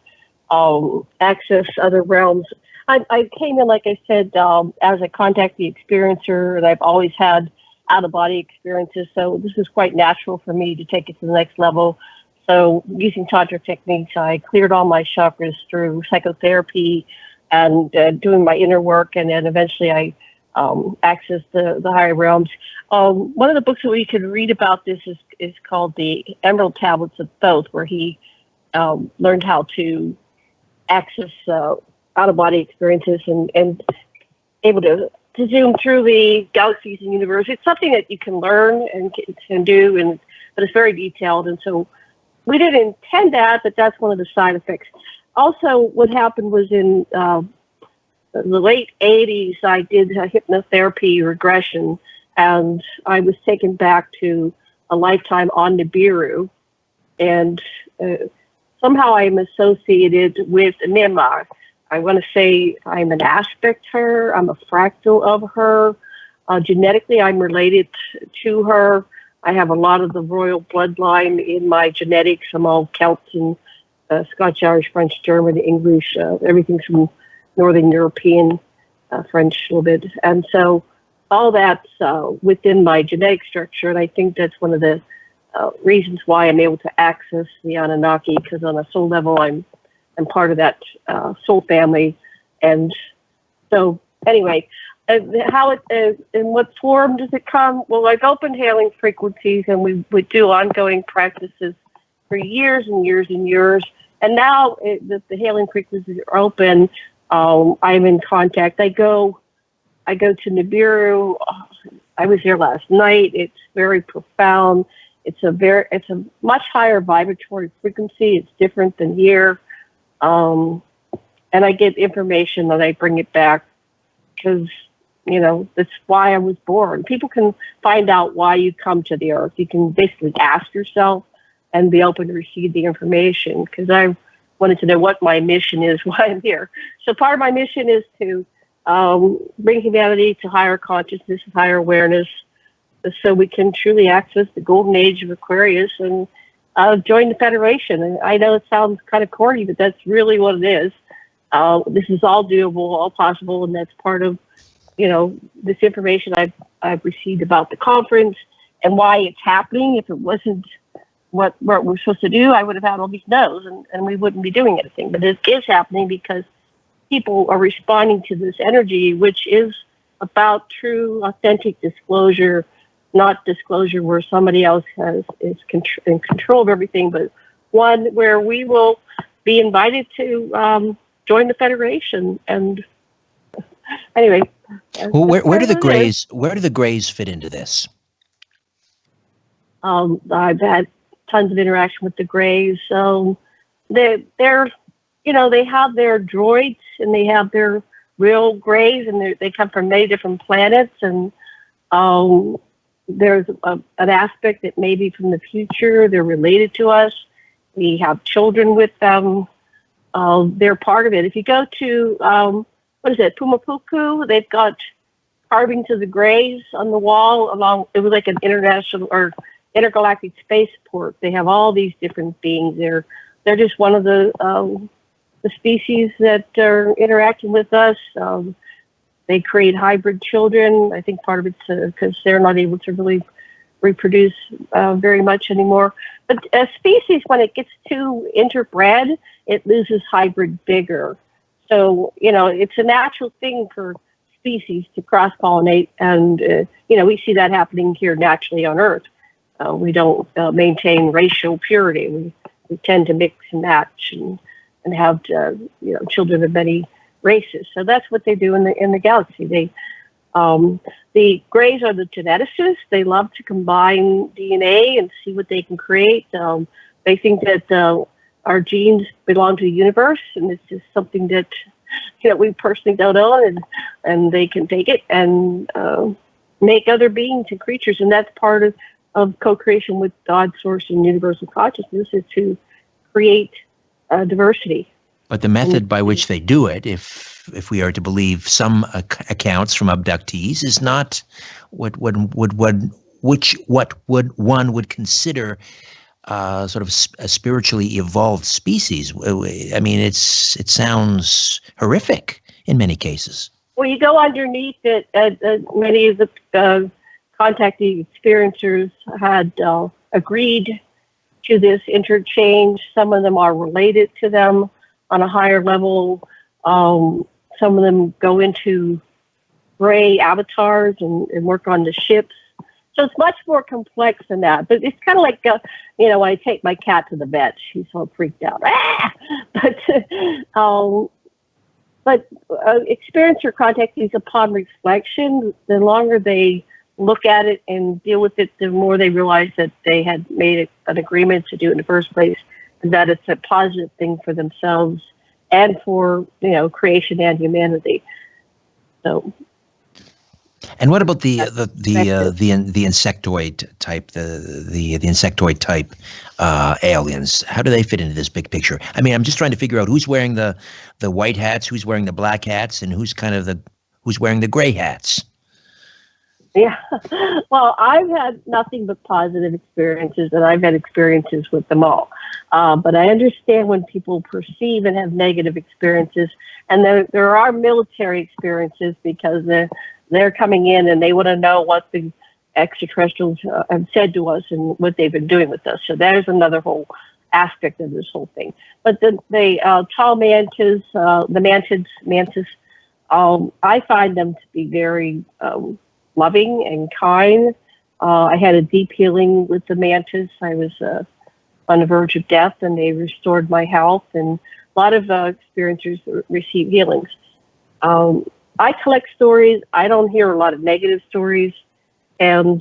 access other realms. I came in, like I said, as a contact the experiencer, and I've always had out-of-body experiences, so this is quite natural for me to take it to the next level. So using Tantra techniques, I cleared all my chakras through psychotherapy and doing my inner work, and then eventually I accessed the higher realms. One of the books that we could read about this is called The Emerald Tablets of Thoth, where he learned how to access out-of-body experiences and able to zoom through the galaxies and universe. It's something that you can learn and can do, but it's very detailed. And so we didn't intend that, but that's one of the side effects. Also, what happened was in the late 80s, I did a hypnotherapy regression, and I was taken back to a lifetime on Nibiru. And somehow I'm associated with Nima. I want to say I'm an aspect her, I'm a fractal of her. Genetically, I'm related to her. I have a lot of the royal bloodline in my genetics. I'm all Celtic, Scotch, Irish, French, German, English, everything from Northern European, French a little bit. And so all that's within my genetic structure. And I think that's one of the reasons why I'm able to access the Anunnaki, because on a soul level, I'm part of that soul family. And so anyway, how it in what form does it come? Well, I've opened hailing frequencies, and we would do ongoing practices for years and years and years. And now that the hailing frequencies are open, I'm in contact. I go to Nibiru. I was there last night. It's very profound. It's a much higher vibratory frequency. It's different than here. And I get information and I bring it back because, that's why I was born. People can find out why you come to the earth. You can basically ask yourself and be open to receive the information, because I wanted to know what my mission is, why I'm here. So part of my mission is to bring humanity to higher consciousness, higher awareness, so we can truly access the golden age of Aquarius and join the Federation. And I know it sounds kind of corny, but that's really what it is. This is all doable, all possible, and that's part of, this information I've received about the conference and why it's happening. If it wasn't what we're supposed to do, I would have had all these no's, and we wouldn't be doing anything. But it is happening because people are responding to this energy, which is about true, authentic disclosure, not disclosure where somebody else is in control of everything, but one where we will be invited to join the Federation. And anyway, well, where do the Greys fit into this? I've had tons of interaction with the Greys. So they're they have their droids and they have their real Greys, and they come from many different planets. And there's an aspect that may be from the future. They're related to us. We have children with them. They're part of it. If you go to, Pumapuku, they've got carvings of the Greys on the wall it was like an international or intergalactic spaceport. They have all these different beings. They're just one of the species that are interacting with us. They create hybrid children. I think part of it's because they're not able to really reproduce very much anymore. But a species, when it gets too interbred, it loses hybrid vigor. So, it's a natural thing for species to cross-pollinate. And, we see that happening here naturally on Earth. We don't maintain racial purity. We tend to mix and match and have, children of many races. So that's what they do in the galaxy. The Greys are the geneticists. They love to combine DNA and see what they can create. They think that our genes belong to the universe, and it's just something that we personally don't own, and they can take it and make other beings and creatures. And that's part of co-creation with God, Source, and universal consciousness, is to create diversity. But the method by which they do it, if we are to believe some accounts from abductees, is not what what would one would consider sort of a spiritually evolved species. I mean, it sounds horrific in many cases. Well, you go underneath it. Many of the contacting experiencers had agreed to this interchange. Some of them are related to them on a higher level. Some of them go into gray avatars and work on the ships. So it's much more complex than that. But it's kind of like, when I take my cat to the vet, she's all freaked out. But experiencer contactees, upon reflection, the longer they look at it and deal with it, the more they realize that they had made an agreement to do it in the first place, and that it's a positive thing for themselves and for creation and humanity. So. And what about the insectoid type, the insectoid type aliens? How do they fit into this big picture? I mean, I'm just trying to figure out who's wearing the white hats, who's wearing the black hats, and who's wearing the gray hats. Yeah, well, I've had nothing but positive experiences, and I've had experiences with them all. But I understand when people perceive and have negative experiences, and there are military experiences because they're coming in and they want to know what the extraterrestrials have said to us and what they've been doing with us. So there's another whole aspect of this whole thing. But the tall mantis, the mantis, I find them to be very loving and kind. I had a deep healing with the mantis. I was on the verge of death, and they restored my health. And a lot of experiencers receive healings. I collect stories. I don't hear a lot of negative stories. And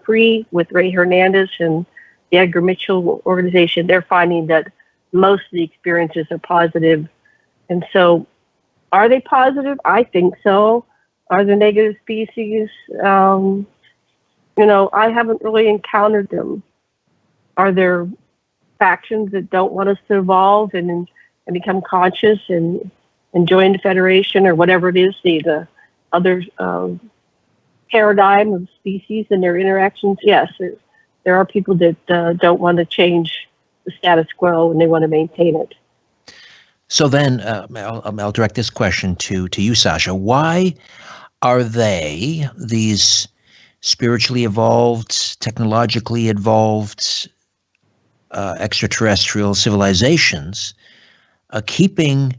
Free with Ray Hernandez and the Edgar Mitchell organization, they're finding that most of the experiences are positive. And so, are they positive? I think so. Are there negative species? I haven't really encountered them. Are there factions that don't want us to evolve and become conscious and join the Federation or whatever it is, the other paradigm of species and their interactions? Yes, there are people that don't want to change the status quo and they want to maintain it. So then, I'll direct this question to you, Sasha. Why are these spiritually evolved, technologically evolved extraterrestrial civilizations keeping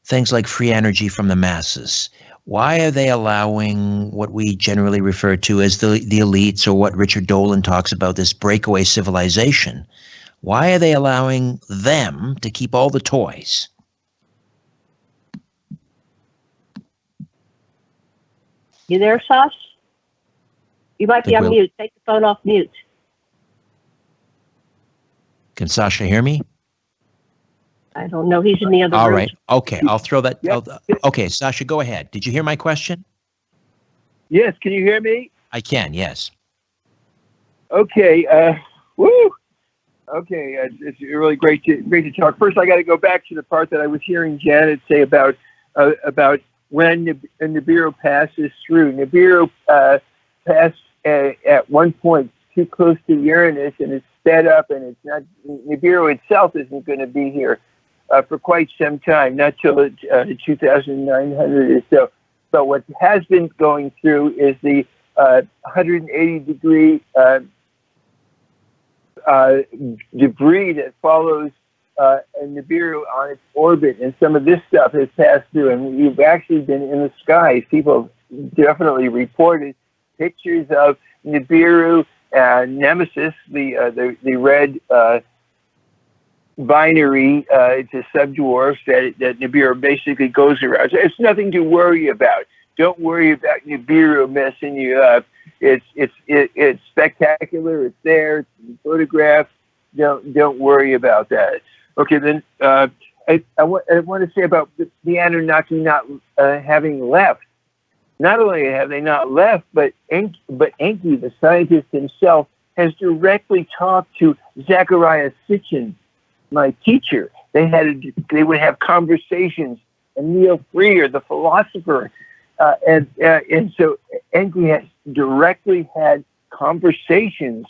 things like free energy from the masses? Why are they allowing what we generally refer to as the elites, or what Richard Dolan talks about, this breakaway civilization? Why are they allowing them to keep all the toys? You there, Sash? You might be on mute. Take the phone off mute. Can Sasha hear me? I don't know. He's in the other room. All right. Okay. I'll throw that. Okay. Sasha, go ahead. Did you hear my question? Yes. Can you hear me? I can. Yes. Okay. Woo. Okay. It's really great to talk. First, I got to go back to the part that I was hearing Janet say about when Nibiru passes through. Nibiru passed at one point too close to Uranus, and it's sped up, and it's not. Nibiru itself isn't going to be here for quite some time, not till 2,900 or so. But what has been going through is the 180-degree debris that follows Nibiru on its orbit, and some of this stuff has passed through, and we've actually been in the skies. People definitely reported pictures of Nibiru, Nemesis, the red binary, it's a subdwarf that Nibiru basically goes around. So it's nothing to worry about. Don't worry about Nibiru messing you up. It's spectacular. It's there. It's photographed. Don't worry about that. Okay, then I want to say about the Anunnaki not having left. Not only have they not left, but Enki, the scientist himself, has directly talked to Zechariah Sitchin, my teacher. They would have conversations. And Neil Freer, the philosopher, And so Enki has directly had conversations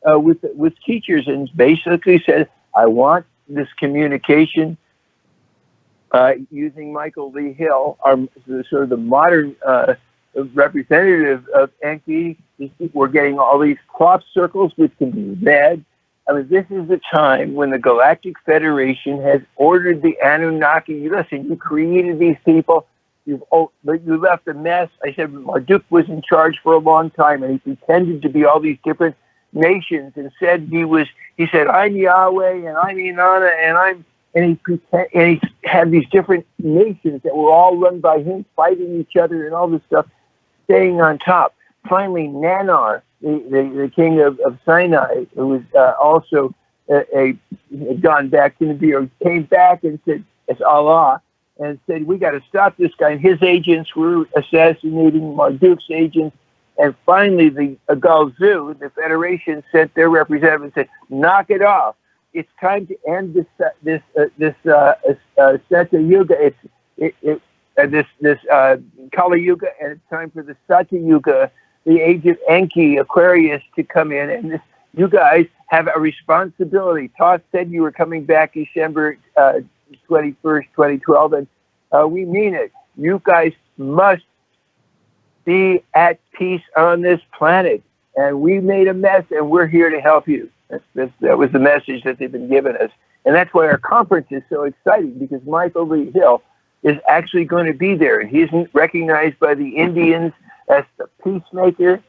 with teachers and basically said, I want this communication using Michael Lee Hill, sort of the modern representative of Enki. We're getting all these crop circles, which can be read. I mean, this is the time when the Galactic Federation has ordered the Anunnaki. Listen, you created these people. But you left a mess. I said Marduk was in charge for a long time, and he pretended to be all these different nations, and said he said, I'm Yahweh, and I'm Inanna, and he had these different nations that were all run by him, fighting each other and all this stuff, staying on top. Finally, Nanar, the king of Sinai, who was also had gone back to Nabi, came back and said, it's Allah, and said, we got to stop this guy. And his agents were assassinating Marduk's agents. And finally, the Galzu, the Federation, sent their representative and said, knock it off. It's time to end this Satya Yuga. This Kali Yuga, and it's time for the Satya Yuga, the age of Enki, Aquarius, to come in. And you guys have a responsibility. Toss said you were coming back December 21st, 2012, and we mean it. You guys must be at peace on this planet, and we made a mess, and we're here to help you. That was the message that they've been giving us, and that's why our conference is so exciting, because Michael Lee Hill is actually going to be there, and he's recognized by the Indians as the peacemaker,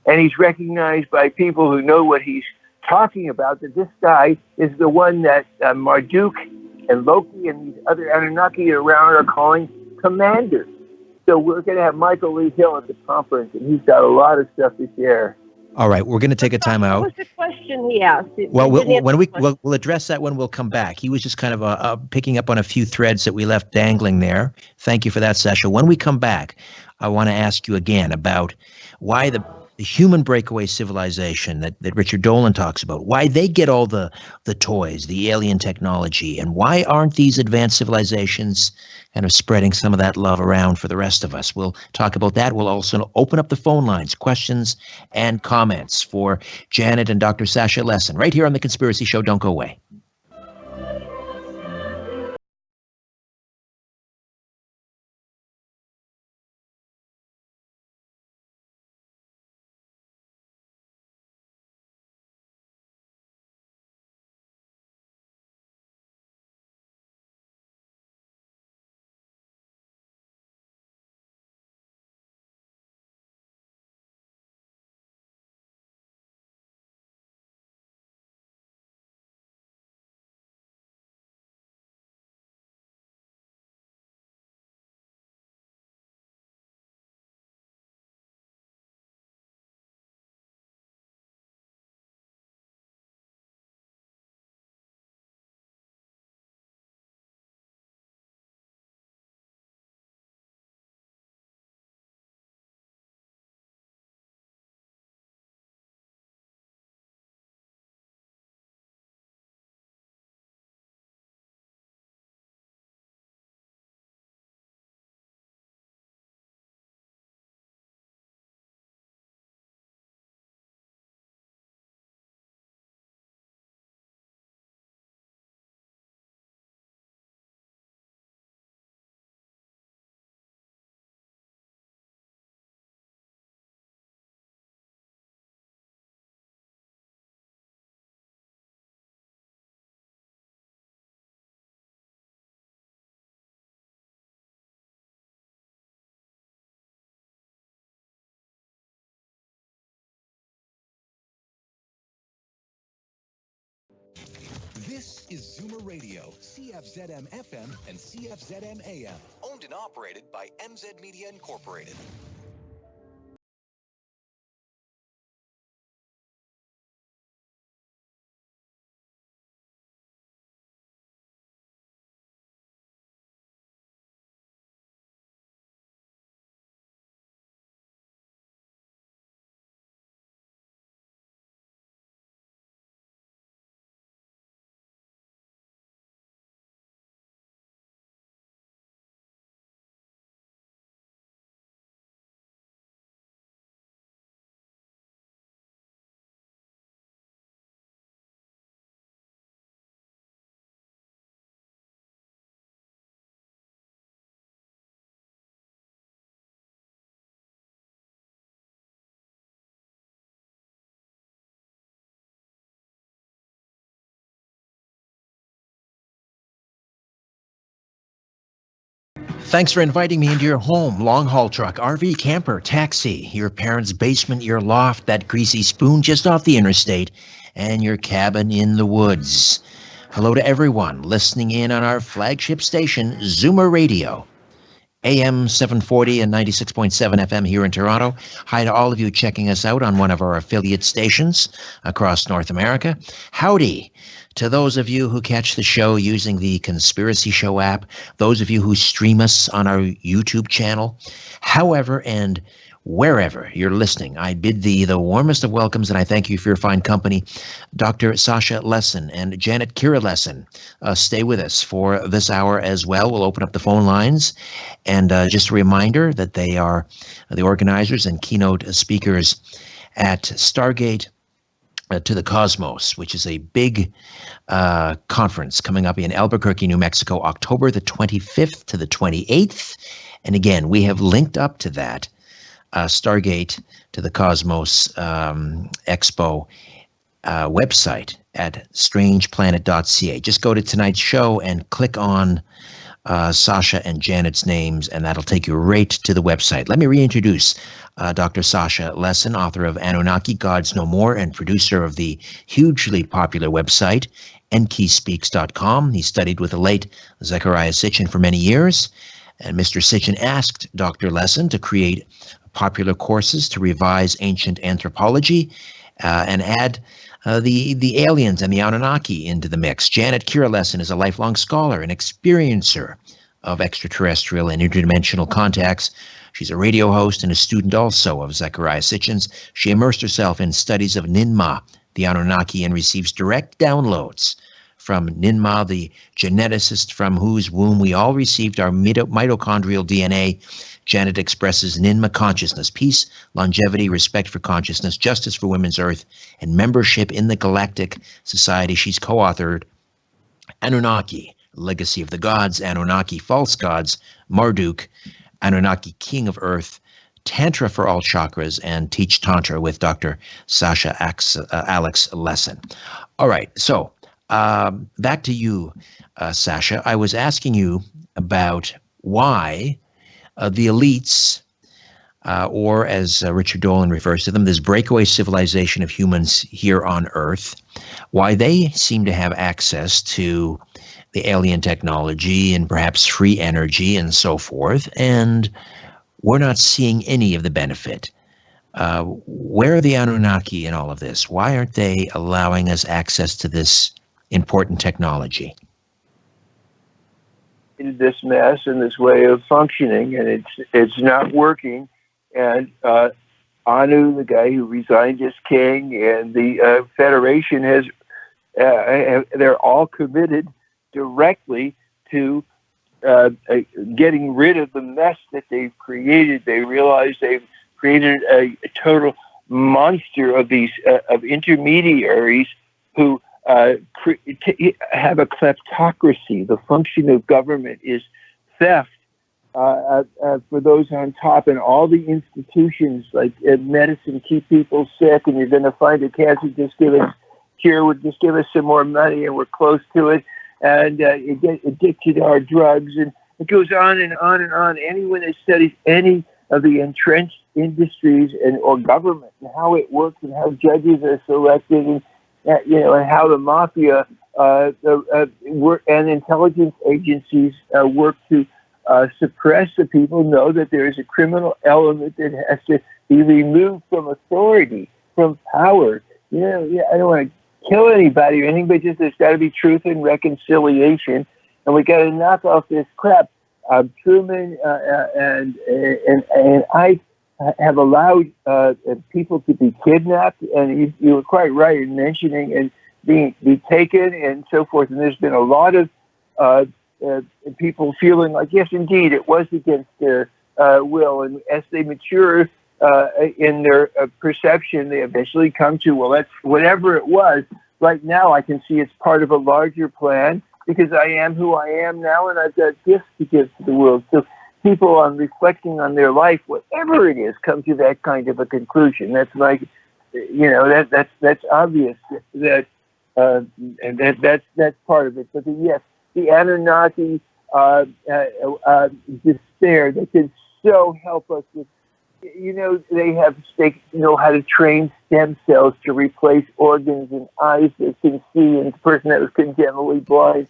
and he's recognized by people who know what he's talking about, that this guy is the one that Marduk and Loki and these other Anunnaki around are calling commander. So we're going to have Michael Lee Hill at the conference, and he's got a lot of stuff to share. All right, we're going to take a time out. What was the question he asked? Well, we'll address that when we'll come back. He was just kind of picking up on a few threads that we left dangling there. Thank you for that, Sasha. When we come back, I want to ask you again about why the human breakaway civilization that Richard Dolan talks about, why they get all the toys, the alien technology, and why aren't these advanced civilizations kind of spreading some of that love around for the rest of us? We'll talk about that. We'll also open up the phone lines, questions and comments for Janet and Dr. Sasha Lessin right here on The Conspiracy Show. Don't go away. This is Zoomer Radio, CFZM FM and CFZM AM. Owned and operated by MZ Media Incorporated. Thanks for inviting me into your home, long haul truck, RV, camper, taxi, your parents' basement, your loft, that greasy spoon just off the interstate, and your cabin in the woods. Hello to everyone listening in on our flagship station, Zoomer Radio, AM 740 and 96.7 FM here in Toronto. Hi to all of you checking us out on one of our affiliate stations across North America. Howdy to those of you who catch the show using the Conspiracy Show app, those of you who stream us on our YouTube channel. However and wherever you're listening, I bid thee the warmest of welcomes, and I thank you for your fine company. Dr. Sasha Lessin and Janet Kira Lessin, stay with us for this hour as well. We'll open up the phone lines, and just a reminder that they are the organizers and keynote speakers at Stargate to the Cosmos, which is a big conference coming up in Albuquerque, New Mexico, October the 25th to the 28th. And again, we have linked up to that Stargate to the Cosmos Expo website at strangeplanet.ca. Just go to tonight's show and click on Sasha and Janet's names, and that'll take you right to the website. Let me reintroduce Dr. Sasha Lessin, author of Anunnaki, Gods No More, and producer of the hugely popular website, enkeyspeaks.com. He studied with the late Zecharia Sitchin for many years, and Mr. Sitchin asked Dr. Lessin to create popular courses to revise ancient anthropology and add the aliens and the Anunnaki into the mix. Janet Kira Lessin is a lifelong scholar and experiencer of extraterrestrial and interdimensional contacts. She's a radio host and a student also of Zecharia Sitchin's. She immersed herself in studies of Ninmah, the Anunnaki, and receives direct downloads from Ninmah, the geneticist from whose womb we all received our mitochondrial DNA. Janet expresses Ninmah consciousness, peace, longevity, respect for consciousness, justice for women's earth, and membership in the Galactic Society. She's co-authored Anunnaki, Legacy of the Gods, Anunnaki, False Gods, Marduk, Anunnaki, King of Earth, Tantra for All Chakras, and Teach Tantra with Dr. Sasha Alex Lessin. All right, so back to you, Sasha. I was asking you about why the elites, or as Richard Dolan refers to them, this breakaway civilization of humans here on Earth, why they seem to have access to the alien technology and perhaps free energy and so forth, and we're not seeing any of the benefit. Where are the Anunnaki in all of this? Why aren't they allowing us access to this important technology? This mess and this way of functioning, and it's not working. And Anu, the guy who resigned as king, and the Federation has they're all committed directly to getting rid of the mess that they've created. They realize they've created a total monster of these of intermediaries who have a kleptocracy. The function of government is theft for those on top, and all the institutions like medicine keep people sick, and you're going to find a cancer, just give us cure, just give us some more money, and we're close to it, and you get addicted to our drugs, and it goes on and on and on. Anyone that studies any of the entrenched industries or government and how it works and how judges are selected, and and how the mafia and intelligence agencies work to suppress the people, know that there is a criminal element that has to be removed from authority, from power. I don't want to kill anybody or anything, but just there's got to be truth and reconciliation, and we got to knock off this crap. Truman and I have allowed people to be kidnapped, and you were quite right in mentioning and be taken and so forth. And there's been a lot of people feeling like, yes, indeed, it was against their will. And as they mature in their perception, they eventually come to, well, that's whatever it was. Right now, I can see it's part of a larger plan because I am who I am now, and I've got gifts to give to the world. So people, on reflecting on their life, whatever it is, come to that kind of a conclusion. That's like, that's obvious that, and that's part of it. But yes, the Anunnaki despair that can so help us with. They know how to train stem cells to replace organs and eyes that can see, and the person that was congenitally blind.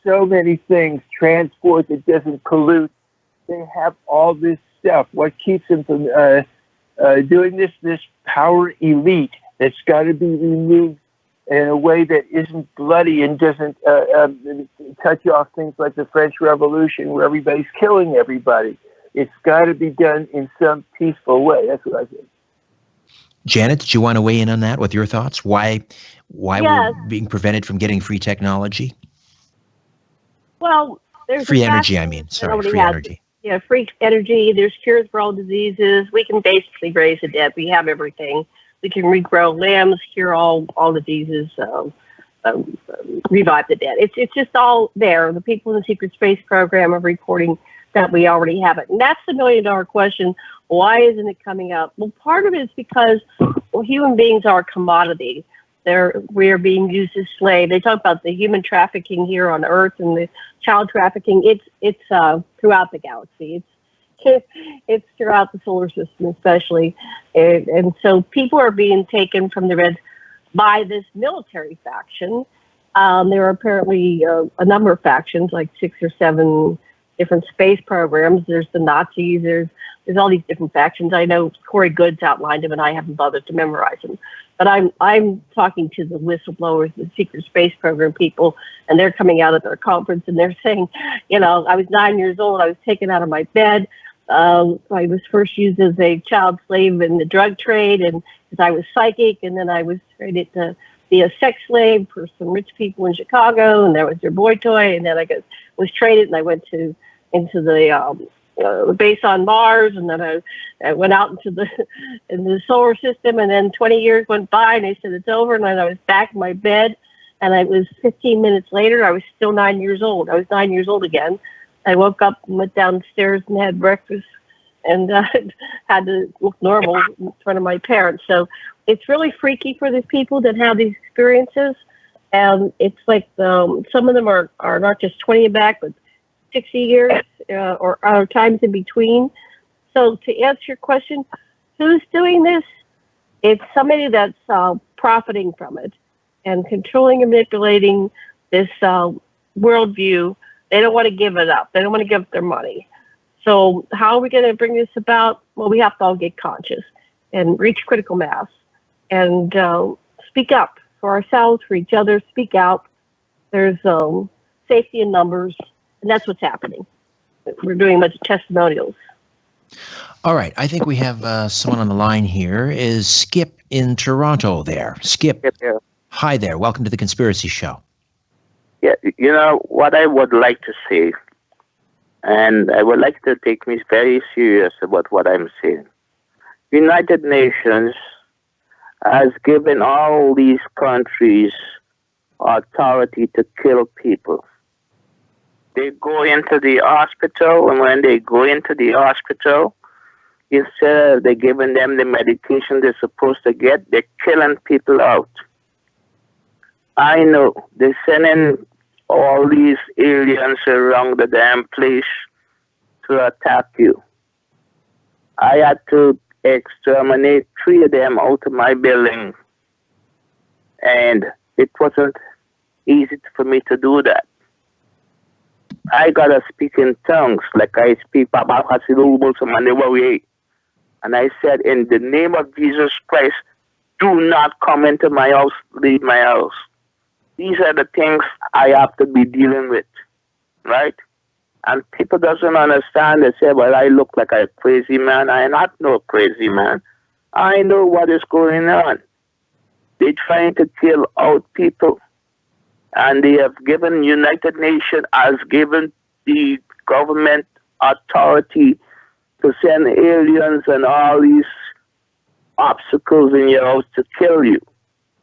So many things, transport that doesn't pollute. They have all this stuff. What keeps them from doing this power elite that's got to be removed in a way that isn't bloody and doesn't touch off things like the French Revolution where everybody's killing everybody. It's got to be done in some peaceful way. That's what I think. Janet, did you want to weigh in on that with your thoughts? Why Yes. we're being prevented from getting free technology? Well, there's Free a energy, fact I mean. that Sorry, nobody free has. energy. Yeah, free energy. There's cures for all diseases. We can basically raise the dead. We have everything. We can regrow limbs, cure all diseases, revive the dead. It's just all there. The people in the secret space program are reporting that we already have it. And that's the $1,000,000 question. Why isn't it coming up? Well, part of it is because human beings are a commodity. We're being used as slaves. They talk about the human trafficking here on Earth and the child trafficking. It's throughout the galaxy. It's throughout the solar system, especially. And so people are being taken from the red by this military faction. There are apparently a number of factions, like 6 or 7 different space programs. There's the Nazis. There's all these different factions. I know Corey Goods outlined them, and I haven't bothered to memorize them. But I'm talking to the whistleblowers, the secret space program people, and they're coming out at their conference, and they're saying, I was 9 years old. I was taken out of my bed. I was first used as a child slave in the drug trade, and because I was psychic, and then I was traded to be a sex slave for some rich people in Chicago, and there was their boy toy, and then I was traded, and I went into the base on Mars, and then I went out into the solar system, and then 20 years went by, and they said it's over, and then I was back in my bed, and it was 15 minutes later, I was still 9 years old. I was 9 years old again. I woke up and went downstairs and had breakfast, and had to look normal in front of my parents. So it's really freaky for the people that have these experiences, and it's like some of them are not just 20 and back, but 60 years or times in between. So to answer your question, who's doing this? It's somebody that's profiting from it and controlling and manipulating this worldview. They don't want to give it up. They don't want to give up their money. So how are we going to bring this about? Well, we have to all get conscious and reach critical mass and speak up for ourselves, for each other, speak out. There's safety in numbers. And that's what's happening. We're doing a bunch of testimonials. All right. I think we have someone on the line here. Is Skip in Toronto there? Skip. Hi there. Welcome to the Conspiracy Show. Yeah, what I would like to say, and I would like to take me very serious about what I'm saying. United Nations has given all these countries authority to kill people. They go into the hospital, and when they go into the hospital, instead of they're giving them the medication they're supposed to get, they're killing people out. I know they're sending all these aliens around the damn place to attack you. I had to exterminate 3 of them out of my building, and it wasn't easy for me to do that. I gotta speak in tongues like I speak. And I said, in the name of Jesus Christ, do not come into my house, leave my house. These are the things I have to be dealing with, right? And people doesn't understand. They say, well, I look like a crazy man. I am not no crazy man. I know what is going on. They're trying to kill out people. And they have given, United Nations has given the government authority to send aliens and all these obstacles in your house to kill you.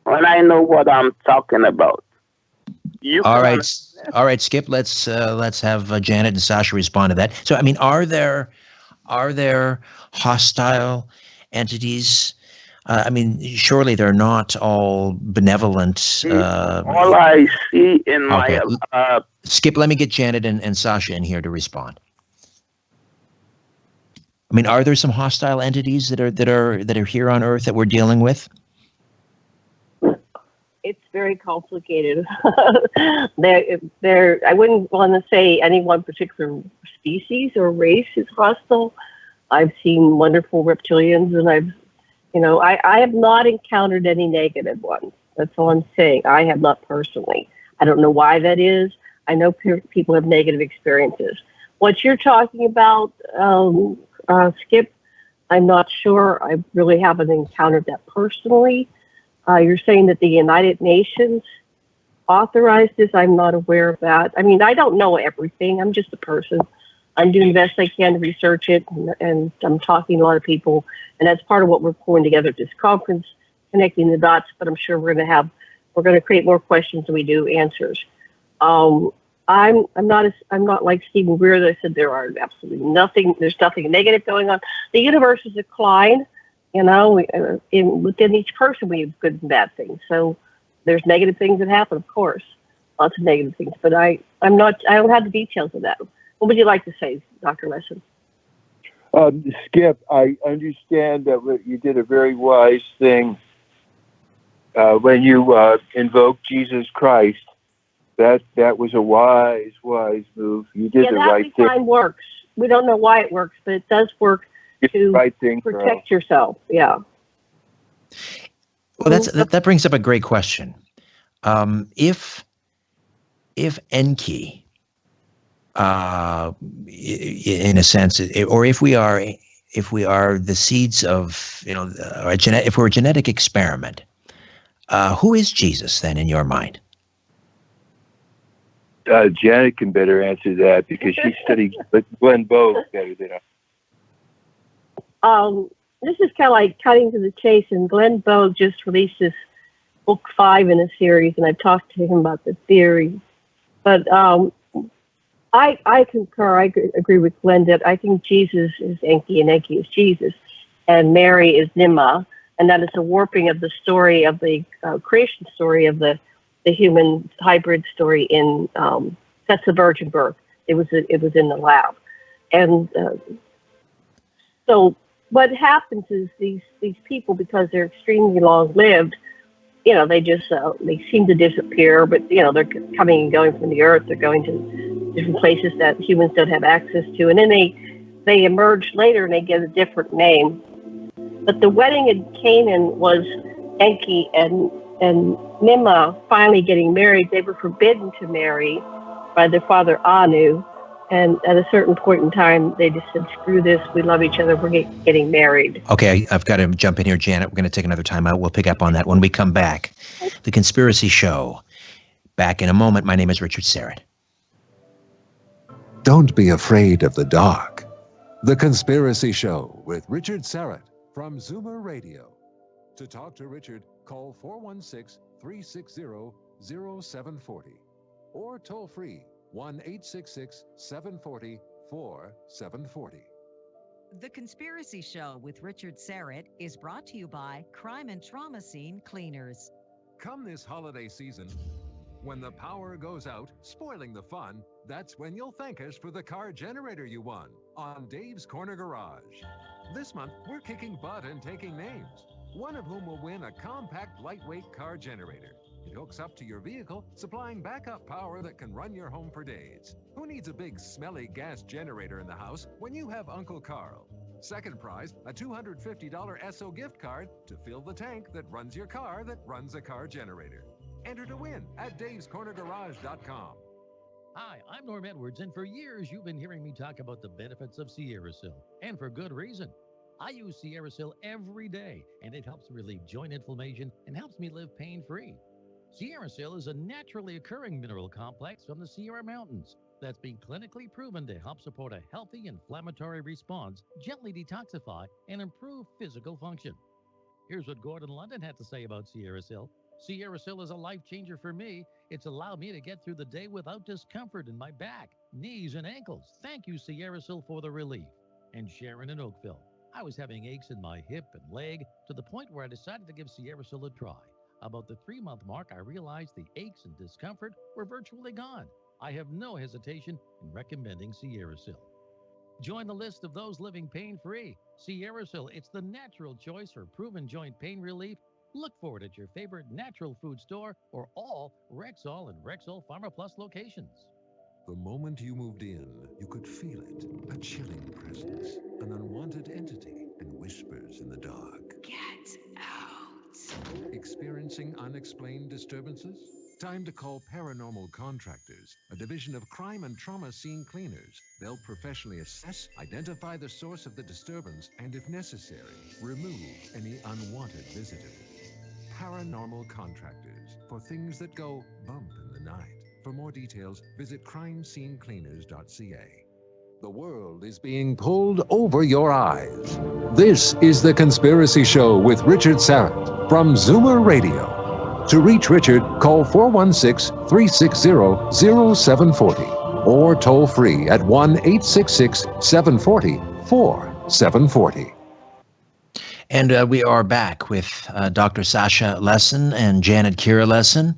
And I know what I'm talking about. All right, Skip. Let's have Janet and Sasha respond to that. So, are there hostile entities I mean, surely they're not all benevolent. All I see in Okay. my Skip, let me get Janet and Sasha in here to respond. I mean, are there some hostile entities that are here on Earth that we're dealing with? It's very complicated. I wouldn't want to say any one particular species or race is hostile. I've seen wonderful reptilians, and I have not encountered any negative ones. That's all I'm saying. I have not personally. I don't know why that is. I know people have negative experiences. What you're talking about, Skip, I'm not sure. I really haven't encountered that personally. You're saying that the United Nations authorized this. I'm not aware of that. I mean, I don't know everything. I'm just a person. I'm doing the best I can to research it, and I'm talking to a lot of people, and that's part of what we're pulling together at this conference, connecting the dots. But I'm sure we're going to create more questions than we do answers. I'm not like Stephen Greer that said there are absolutely nothing. There's nothing negative going on. The universe is a decline. Within each person we have good and bad things. So there's negative things that happen, of course, lots of negative things. But I don't have the details of that. What would you like to say, Dr. Lessin? Skip, I understand that you did a very wise thing when you invoked Jesus Christ. That was a wise move. You did the right thing. Yeah, that works. We don't know why it works, but it does work to right thing, protect yourself. Yeah. Well, that brings up a great question. If Enki, in a sense, or if we are the seeds of, if we're a genetic experiment, who is Jesus then in your mind? Janet can better answer that because she studied Glenn Bogue better than I. This is kind of like cutting to the chase, and Glenn Bogue just released this book 5 in a series, and I've talked to him about the theory. But I concur. I agree with Glenn that I think Jesus is Enki and Enki is Jesus, and Mary is Nima, and that is a warping of the story of the creation story of the human hybrid story in that's the virgin birth. It was in the lab, and so what happens is these people, because they're extremely long lived, they just they seem to disappear, but they're coming and going from the earth. They're going to different places that humans don't have access to, and then they emerge later and they get a different name. But the wedding in Canaan was Enki and Nima finally getting married. They were forbidden to marry by their father Anu, and at a certain point in time, they just said, "Screw this! We love each other. We're getting married." Okay, I've got to jump in here, Janet. We're going to take another time out. We'll pick up on that when we come back. The Conspiracy Show. Back in a moment. My name is Richard Serrett. Don't be afraid of the dark. The Conspiracy Show with Richard Serrett from Zoomer Radio. To talk to Richard, call 416-360-0740 or toll free 1-866-740-4740. The Conspiracy Show with Richard Serrett is brought to you by Crime and Trauma Scene Cleaners. Come this holiday season, when the power goes out, spoiling the fun, that's when you'll thank us for the car generator you won on Dave's Corner Garage. This month, we're kicking butt and taking names, one of whom will win a compact, lightweight car generator. It hooks up to your vehicle, supplying backup power that can run your home for days. Who needs a big, smelly gas generator in the house when you have Uncle Carl? Second prize, a $250 Esso gift card to fill the tank that runs your car that runs a car generator. Enter to win at davescornergarage.com. Hi, I'm Norm Edwards, and for years you've been hearing me talk about the benefits of SierraSil, and for good reason. I use SierraSil every day, and it helps relieve joint inflammation and helps me live pain-free. SierraSil is a naturally occurring mineral complex from the Sierra Mountains that's been clinically proven to help support a healthy inflammatory response, gently detoxify, and improve physical function. Here's what Gordon London had to say about SierraSil. SierraSil is a life changer for me. It's allowed me to get through the day without discomfort in my back, knees, and ankles. Thank you, SierraSil, for the relief. And Sharon in Oakville. I was having aches in my hip and leg to the point where I decided to give Sierrasil a try. About the 3-month mark, I realized the aches and discomfort were virtually gone. I have no hesitation in recommending Sierrasil. Join the list of those living pain-free. Sierrasil, it's the natural choice for proven joint pain relief. Look for it at your favorite natural food store or all Rexall and Rexall Pharma Plus locations. The moment you moved in, you could feel it. A chilling presence, an unwanted entity, and whispers in the dark. Get out. Experiencing unexplained disturbances? Time to call Paranormal Contractors, a division of crime and trauma scene cleaners. They'll professionally assess, identify the source of the disturbance, and if necessary, remove any unwanted visitors. Paranormal Contractors, for things that go bump in the night. For more details, visit crimescenecleaners.ca. The world is being pulled over your eyes. This is The Conspiracy Show with Richard Sarrett from Zoomer Radio. To reach Richard, call 416-360-0740 or toll free at 1-866-740-4740. And we are back with Dr. Sasha Lessin and Janet Kira Lessin.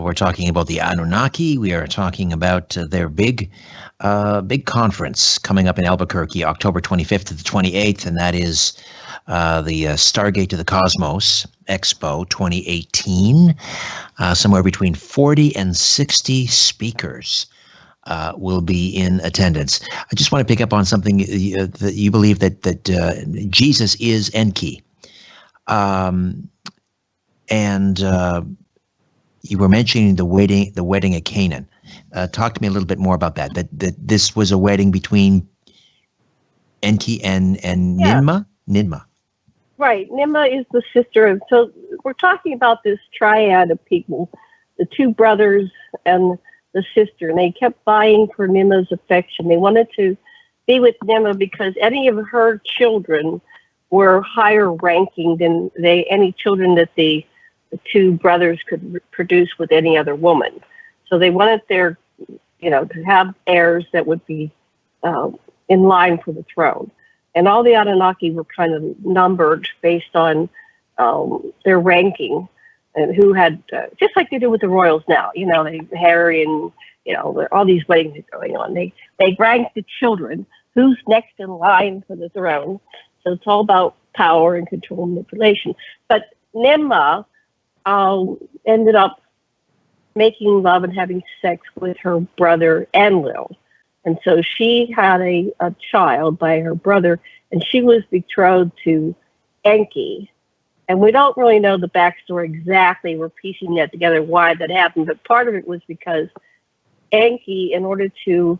We're talking about the Anunnaki. We are talking about their big conference coming up in Albuquerque, October 25th to the 28th, and that is the Stargate to the Cosmos Expo 2018. Somewhere between 40 and 60 speakers will be in attendance. I just want to pick up on something that you believe that Jesus is Enki, and you were mentioning the wedding at Canaan. Talk to me a little bit more about that. That this was a wedding between Enki and Ninma. Ninma. Right. Ninma is the sister. And so we're talking about this triad of people, the two brothers and the sister. And they kept vying for Ninma's affection. They wanted to be with Ninma because any of her children were higher ranking than any children that the two brothers could produce with any other woman. So they wanted their, to have heirs that would be in line for the throne. And all the Anunnaki were kind of numbered based on their ranking and who had, just like they do with the royals now, Harry and, all these weddings are going on. They rank the children, who's next in line for the throne. So it's all about power and control and manipulation. But Ninma ended up making love and having sex with her brother Enlil. And so she had a child by her brother, and she was betrothed to Enki. And we don't really know the backstory exactly. We're piecing that together, why that happened. But part of it was because Enki, in order to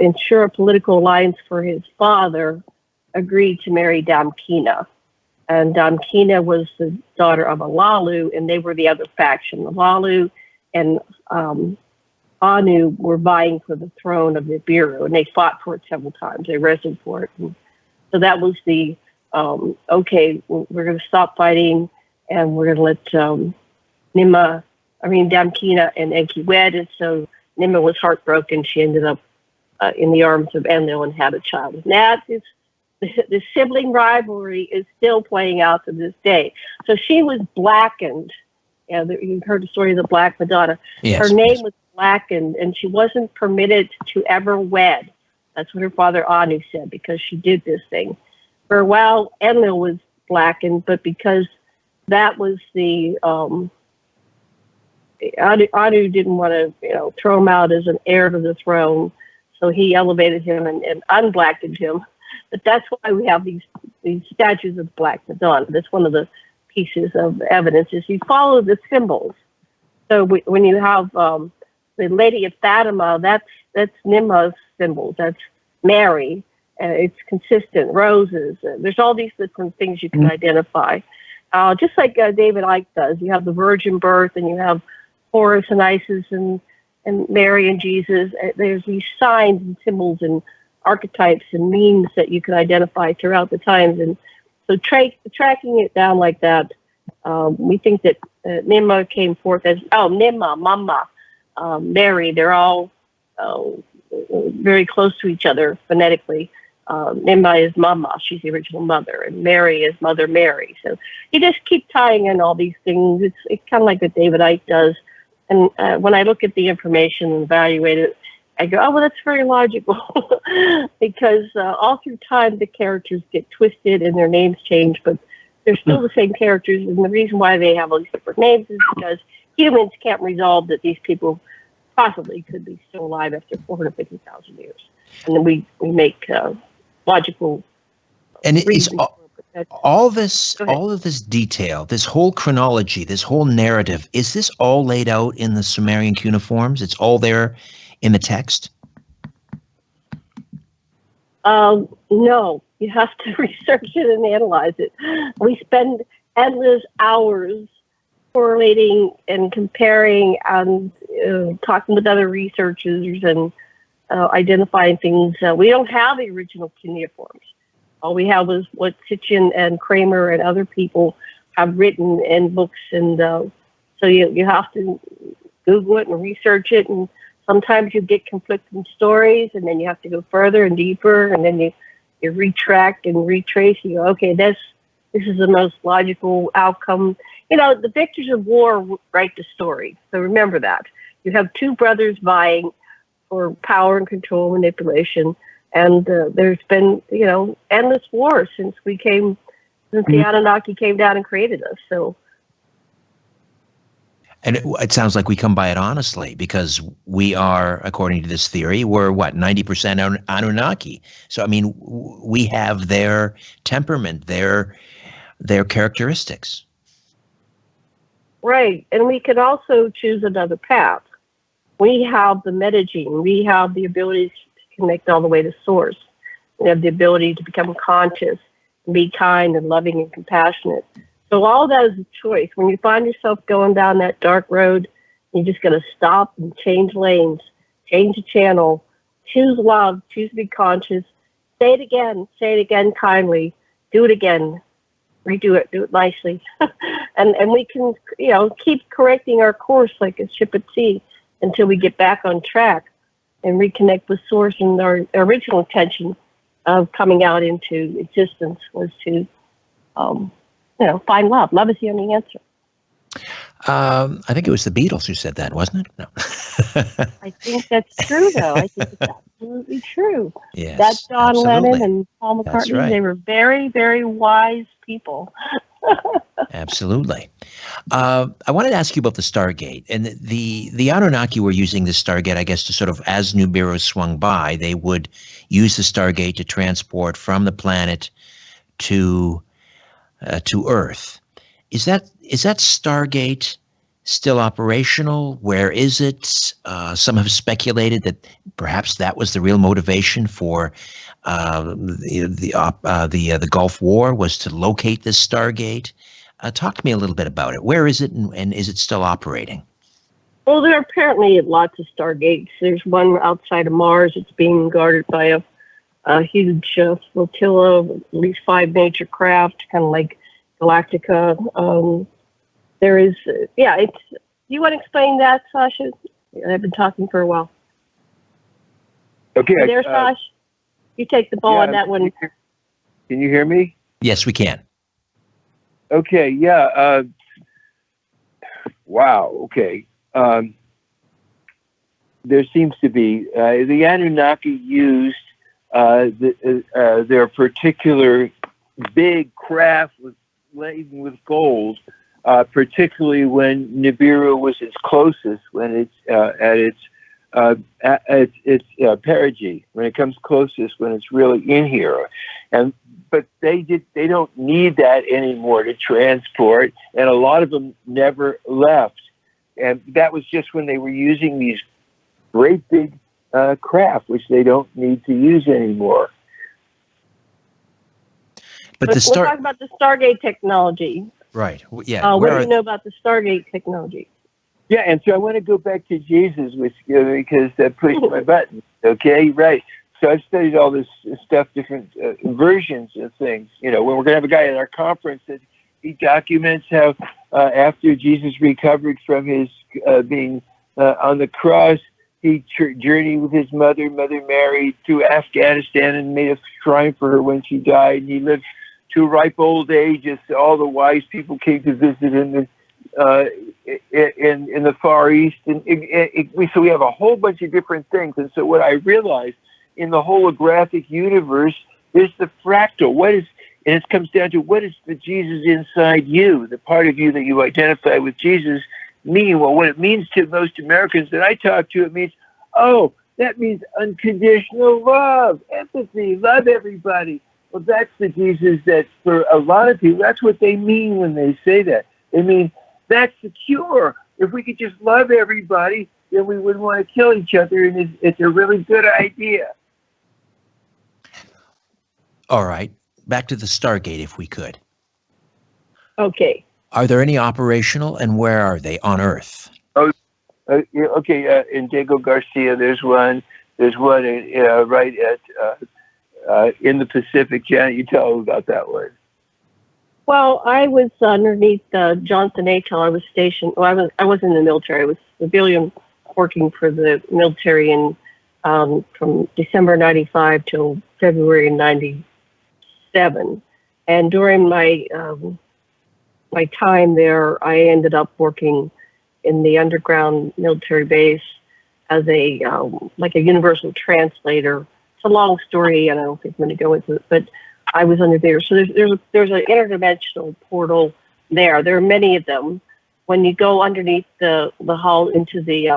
ensure a political alliance for his father, agreed to marry Damkina. And Damkina was the daughter of Alalu, and they were the other faction. Alalu and Anu were vying for the throne of Nibiru, and they fought for it several times. They wrestled for it. And so that was the, okay, we're going to stop fighting, and we're going to let Damkina and Enki wed. And so Ninma was heartbroken. She ended up in the arms of Enlil and had a child. And that is, the sibling rivalry is still playing out to this day. So she was blackened. You've heard the story of the Black Madonna. Yes, her name was blackened, and she wasn't permitted to ever wed. That's what her father Anu said, because she did this thing. For a while, Enlil was blackened, but because that was the Anu didn't want to, throw him out as an heir to the throne, so he elevated him and unblackened him. But that's why we have these statues of Black Madonna. That's one of the pieces of evidence, is you follow the symbols. So when you have the Lady of Fatima, that's Ninma's symbols. That's Mary. It's consistent. Roses. There's all these different things you can identify. Just like David Icke does. You have the virgin birth, and you have Horus and Isis and Mary and Jesus. There's these signs and symbols and archetypes and memes that you can identify throughout the times. And so tracking it down like that, we think that Ninma came forth as, Ninma, Mama, Mary, they're all very close to each other phonetically. Nimba is Mama, she's the original mother, and Mary is Mother Mary. So you just keep tying in all these things. It's kind of like what David Icke does. And when I look at the information and evaluate it, I go, oh, well, that's very logical. Because all through time, the characters get twisted and their names change, but they're still the same characters. And the reason why they have all these different names is because humans can't resolve that these people possibly could be still alive after 450,000 years. And then we make logical And it's reasons. all of this detail, this whole chronology, this whole narrative, is this all laid out in the Sumerian cuneiforms? It's all there in the text? No, you have to research it and analyze it. We spend endless hours correlating and comparing and talking with other researchers and identifying things. We don't have the original cuneiforms. All we have is what Sitchin and Kramer and other people have written in books. And so you have to Google it and research it. And sometimes you get conflicting stories, and then you have to go further and deeper. And then you retract and retrace. You go, okay, this is the most logical outcome. You know, the victors of war write the story. So remember that. You have two brothers vying for power and control, manipulation. And there's been, you know, endless wars since the Anunnaki came down and created us. So, and it sounds like we come by it honestly, because we are, according to this theory, we're what, 90% Anunnaki. So I mean, we have their temperament, their characteristics. Right, and we could also choose another path. We have the metagene. We have the ability to connect all the way to source. We have the ability to become conscious, be kind and loving and compassionate. So all that is a choice. When you find yourself going down that dark road, you just got to stop and change lanes, change the channel, choose love, choose to be conscious. Say it again kindly, do it again, redo it, do it nicely. and we can, you know, keep correcting our course like a ship at sea until we get back on track and reconnect with source. And our original intention of coming out into existence was to, you know, find love. Love is the only answer. I think it was the Beatles who said that, wasn't it? No. I think that's true, though. I think it's absolutely true. Yes, That's John absolutely. Lennon and Paul That's McCartney. right. They were very, very wise people. Absolutely. I wanted to ask you about the Stargate. And the Anunnaki were using the Stargate, I guess, to sort of, as Nibiru swung by, they would use the Stargate to transport from the planet to Earth. Is that Stargate still operational? Where is it? Some have speculated that perhaps that was the real motivation for the Gulf War, was to locate this Stargate. Talk to me a little bit about it. Where is it, and is it still operating? Well, there are apparently lots of Stargates. There's one outside of Mars. It's being guarded by a huge flotilla of at least 5 major craft, kind of like Galactica. There is, it's. You want to explain that, Sasha? I've been talking for a while. Okay. There, Sasha? You take the ball on that one. Can you hear me? Yes, we can. Okay, yeah. Wow, okay. There seems to be, the Anunnaki used their particular big craft laden with gold, particularly when Nibiru was its closest, when it's at its perigee, when it comes closest, when it's really in here. But they don't need that anymore to transport, and a lot of them never left. And that was just when they were using these great big craft, which they don't need to use anymore. But we'll talk about the Stargate technology. Right. Yeah. What do you know about the Stargate technology? Yeah, and so I want to go back to Jesus, which because that pushed my button. Okay, right. So I've studied all this stuff, different versions of things. You know, when we're going to have a guy at our conference that he documents how after Jesus recovered from his being on the cross, he journeyed with his mother, Mother Mary, to Afghanistan and made a shrine for her when she died. And he lived to a ripe old age as all the wise people came to visit him in the Far East. And so we have a whole bunch of different things. And so what I realized in the holographic universe is the fractal. And it comes down to what is the Jesus inside you, the part of you that you identify with Jesus mean? Well, what it means to most Americans that I talk to, it means, oh, that means unconditional love, empathy, love everybody. Well, that's the Jesus that for a lot of people, that's what they mean when they say that. They mean, that's the cure. If we could just love everybody, then we wouldn't want to kill each other, and it's a really good idea. All right. Back to the Stargate, if we could. Okay. Are there any operational, and where are they on Earth? Oh, yeah, okay. In Diego Garcia, there's one. There's one right at in the Pacific. Janet, you tell them about that one. Well, I was underneath Johnson Atoll. I was stationed. Well, I was in the military. I was civilian working for the military from December '95 till February '97. And during my my time there, I ended up working in the underground military base as a like a universal translator. It's a long story, and I don't think I'm going to go into it, but I was under there. So there's an interdimensional portal there. There are many of them. When you go underneath the hull into the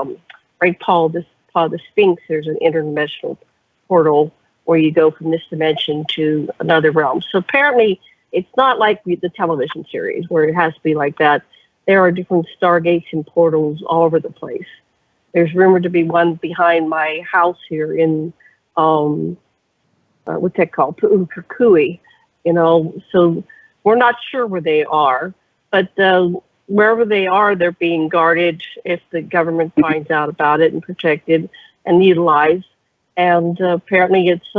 right paw of the Sphinx, there's an interdimensional portal where you go from this dimension to another realm. So apparently, it's not like the television series where it has to be like that. There are different stargates and portals all over the place. There's rumored to be one behind my house here in, what's that called? Kukui, so we're not sure where they are, but wherever they are, they're being guarded if the government finds out about it and protected and utilized. And apparently it's,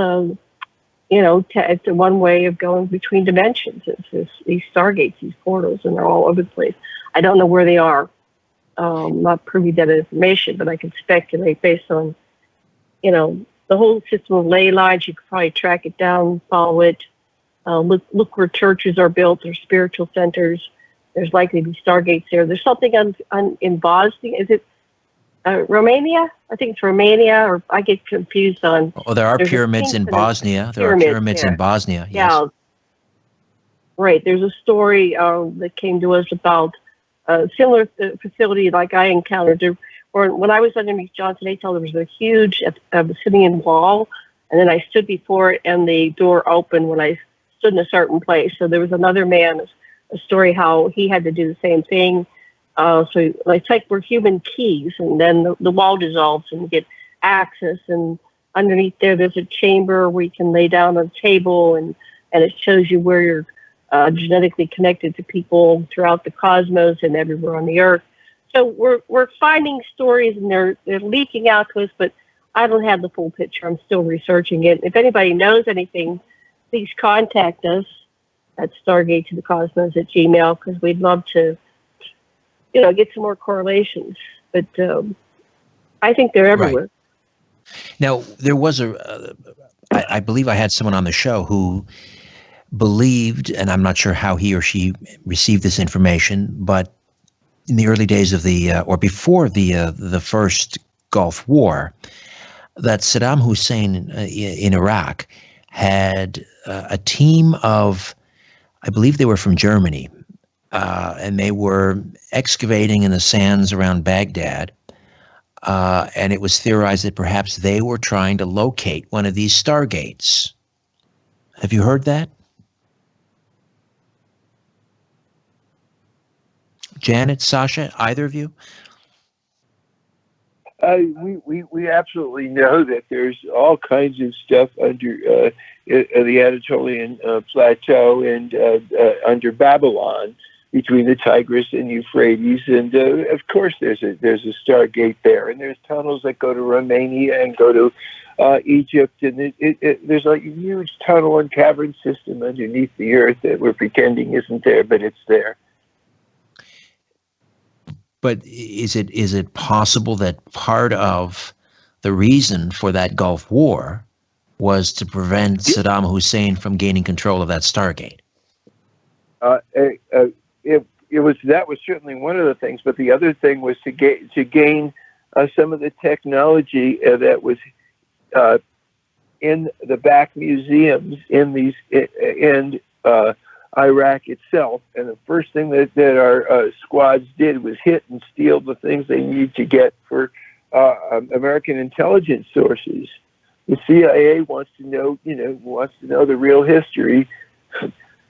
it's one way of going between dimensions. It's these stargates, these portals, and they're all over the place. I don't know where they are. Not privy to that information, but I can speculate based on, the whole system of ley lines. You could probably track it down, follow it. Look where churches are built, or spiritual centers. There's likely to be stargates there. There's something in Bosnia. Is it Romania? I think it's Romania, or I get confused on. Oh, there are pyramids in Bosnia. There are pyramids in Bosnia. Yes. Yeah. Right. There's a story that came to us about a similar facility like I encountered. When I was underneath Johnson Atoll, there was a huge obsidian wall, and then I stood before it, and the door opened when I stood in a certain place. So there was another man, a story how he had to do the same thing. So it's like we're human keys, and then the wall dissolves and you get access. And underneath there's a chamber where you can lay down on a table, and it shows you where you're genetically connected to people throughout the cosmos and everywhere on the earth. So we're finding stories, and they're leaking out to us, but I don't have the full picture. I'm still researching it. If anybody knows anything, please contact us at stargatetothecosmos@gmail.com, because we'd love to get some more correlations. But I think they're everywhere. Right. Now, there was I believe I had someone on the show who believed, and I'm not sure how he or she received this information, but in the early days of or before the first Gulf War, that Saddam Hussein in Iraq had a team of, I believe they were from Germany, and they were excavating in the sands around Baghdad, and it was theorized that perhaps they were trying to locate one of these stargates. Have you heard that? Janet, Sasha, either of you? We absolutely know that there's all kinds of stuff under the Anatolian plateau and under Babylon, between the Tigris and Euphrates, and of course there's a Stargate there, and there's tunnels that go to Romania and go to Egypt, and there's a huge tunnel and cavern system underneath the earth that we're pretending isn't there, but it's there. But is it possible that part of the reason for that Gulf War was to prevent Saddam Hussein from gaining control of that Stargate. That was certainly one of the things, but the other thing was to gain some of the technology that was in the back museums in Iraq itself. And the first thing that our squads did was hit and steal the things they needed to get for American intelligence sources. The CIA wants to know the real history.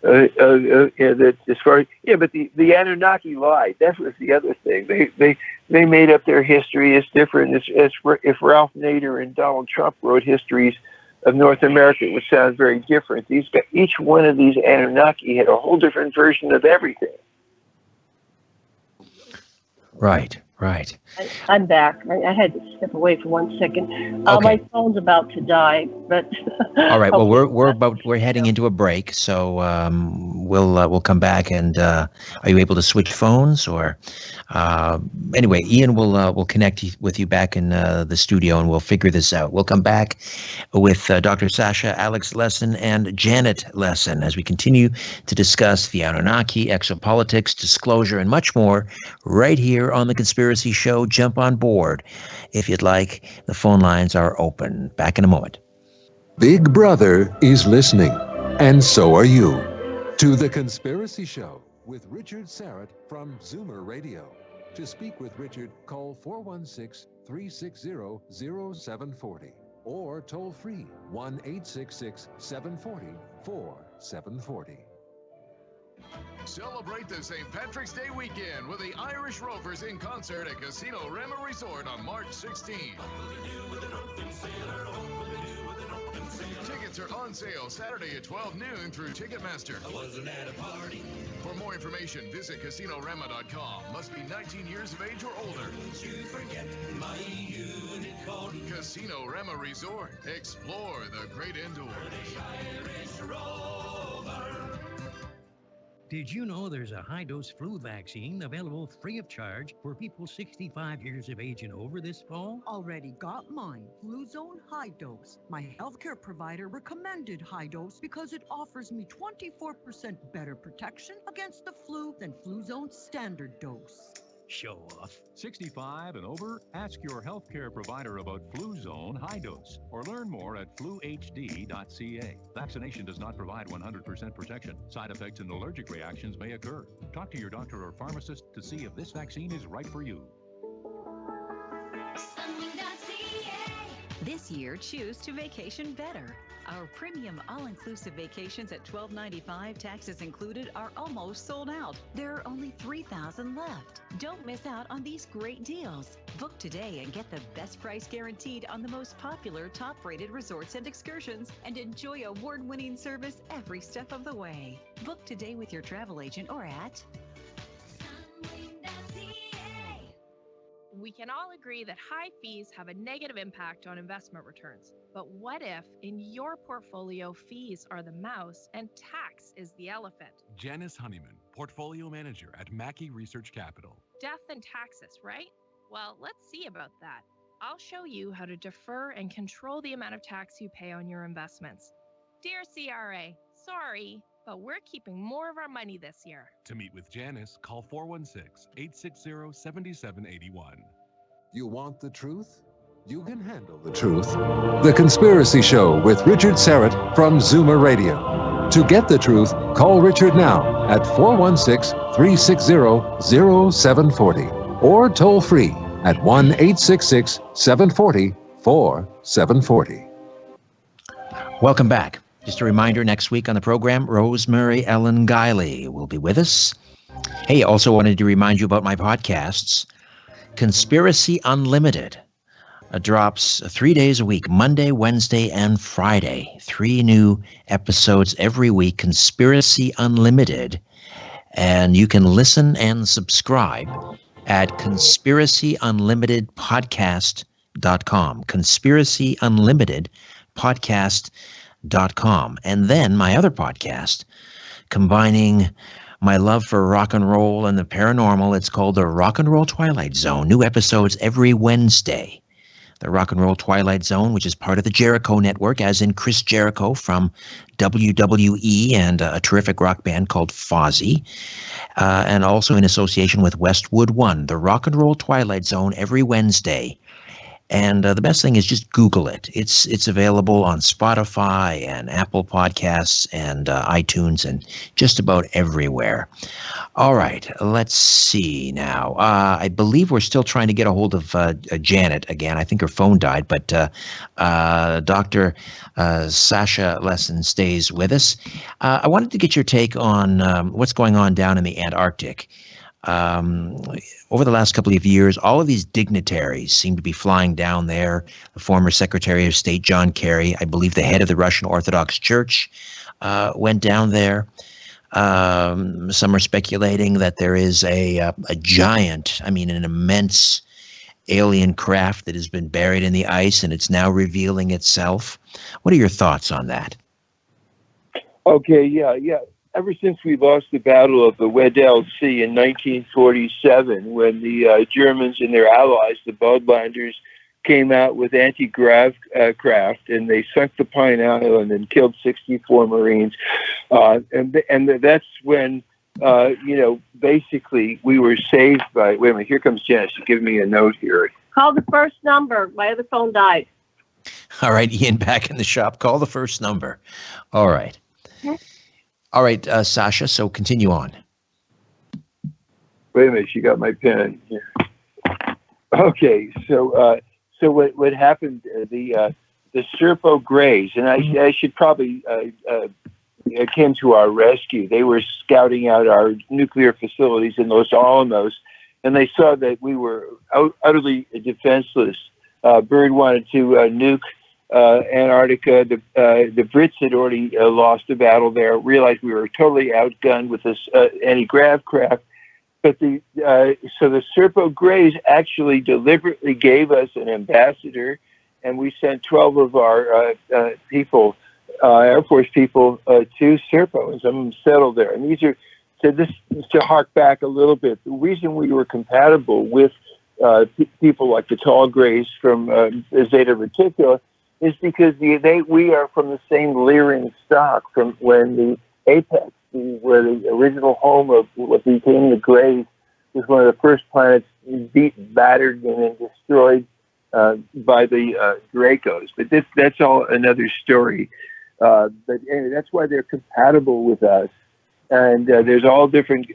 That as far as, but the Anunnaki lied. That was the other thing. They made up their history as different as if Ralph Nader and Donald Trump wrote histories of North America, it would sound very different. Each one of these Anunnaki had a whole different version of everything. Right. I'm back. I had to step away for 1 second. Okay. My phone's about to die, but All right. Well, we're heading into a break, so we'll come back. And are you able to switch phones, or anyway? Ian will connect with you back in the studio, and we'll figure this out. We'll come back with Dr. Sasha, Alex Lessin, and Janet Lessin as we continue to discuss the Anunnaki, exopolitics, disclosure, and much more right here on the Conspiracy Show. Jump on board if you'd like. The phone lines are open. Back in a moment. Big Brother is listening, and so are you. To The Conspiracy Show with Richard Serrett from Zoomer Radio. To speak with Richard, call 416-360-0740 or toll free 1-866-740-4740. Celebrate the St. Patrick's Day weekend with the Irish Rovers in concert at Casino Rema Resort on March 16th. Tickets are on sale Saturday at 12 noon through Ticketmaster. I wasn't at a party. For more information, visit CasinoRema.com. Must be 19 years of age or older. Don't you forget my unit code. Casino Rema Resort. Explore the great indoors. Irish Rover. Did you know there's a high-dose flu vaccine available free of charge for people 65 years of age and over this fall? Already got mine. Fluzone High Dose. My healthcare provider recommended High Dose because it offers me 24% better protection against the flu than Fluzone Standard Dose. Show off. 65 and over? Ask your healthcare provider about Fluzone High Dose or learn more at fluhd.ca. Vaccination does not provide 100% protection. Side effects and allergic reactions may occur. Talk to your doctor or pharmacist to see if this vaccine is right for you. This year, choose to vacation better. Our premium all-inclusive vacations at $12.95, taxes included, are almost sold out. There are only 3,000 left. Don't miss out on these great deals. Book today and get the best price guaranteed on the most popular, top-rated resorts and excursions, and enjoy award-winning service every step of the way. Book today with your travel agent or at We can all agree that high fees have a negative impact on investment returns. But what if, in your portfolio, fees are the mouse and tax is the elephant? Janice Honeyman, Portfolio Manager at Mackey Research Capital. Death and taxes, right? Well, let's see about that. I'll show you how to defer and control the amount of tax you pay on your investments. Dear CRA, sorry, but we're keeping more of our money this year. To meet with Janice, call 416-860-7781. You want the truth? You can handle the truth. The Conspiracy Show with Richard Serrett from Zoomer Radio. To get the truth, call Richard now at 416-360-0740 or toll free at 1-866-740-4740. Welcome back. Just a reminder, next week on the program, Rosemary Ellen Guiley will be with us. Hey, also wanted to remind you about my podcasts. Conspiracy Unlimited drops 3 days a week, Monday, Wednesday, and Friday. 3 new episodes every week, Conspiracy Unlimited. And you can listen and subscribe at conspiracyunlimitedpodcast.com. Conspiracy Unlimited podcast.com. And then my other podcast, combining my love for rock and roll and the paranormal, it's called the Rock and Roll Twilight Zone. New episodes every Wednesday. the Rock and Roll Twilight Zone, which is part of the Jericho Network, as in Chris Jericho from WWE and a terrific rock band called Fozzy, and also in association with Westwood One, the Rock and Roll Twilight Zone every Wednesday. And the best thing is just Google it. It's available on Spotify and Apple Podcasts and iTunes and just about everywhere. All right, let's see now. I believe we're still trying to get a hold of Janet again. I think her phone died, but Dr. Sasha Lessin stays with us. I wanted to get your take on what's going on down in the Antarctic. Over the last couple of years, all of these dignitaries seem to be flying down there. The former Secretary of State John Kerry, I believe the head of the Russian Orthodox Church, went down there. Some are speculating that there is a giant, an immense alien craft that has been buried in the ice and it's now revealing itself. What are your thoughts on that? Okay, yeah. Ever since we lost the Battle of the Weddell Sea in 1947, when the Germans and their allies, the Budlanders, came out with anti-grav craft, and they sunk the Pine Island and killed 64 Marines, and that's when basically we were saved by. Wait a minute, here comes Janice. Give me a note here. Call the first number. My other phone died. All right, Ian, back in the shop. Call the first number. All right. All right, Sasha, so continue on. Wait a minute, she got my pen here. Okay, so what happened, the Serpo Greys, and I should probably came to our rescue. They were scouting out our nuclear facilities in Los Alamos, and they saw that we were utterly defenseless. Byrd wanted to nuke Antarctica. The Brits had already lost the battle there, realized we were totally outgunned with this anti-grav craft. But so the Serpo Greys actually deliberately gave us an ambassador, and we sent 12 of our people, Air Force people, to Serpo, and some of them settled there. And these are, so this to hark back a little bit, the reason we were compatible with people like the Tall Greys from Zeta Reticula is because we are from the same Lyran stock from when the Apex, where the original home of what became the Greys, was one of the first planets battered and then destroyed by the Dracos. But that's all another story. But anyway, that's why they're compatible with us. And there's all different,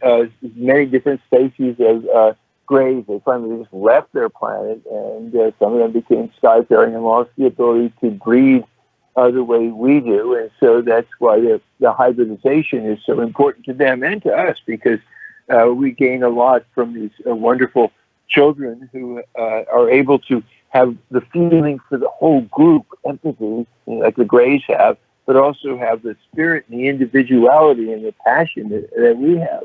many different species of Greys. They finally just left their planet, and some of them became skyfaring and lost the ability to breed the way we do. And so that's why the hybridization is so important to them and to us, because we gain a lot from these wonderful children who are able to have the feeling for the whole group, empathy, like the Greys have, but also have the spirit and the individuality and the passion that we have.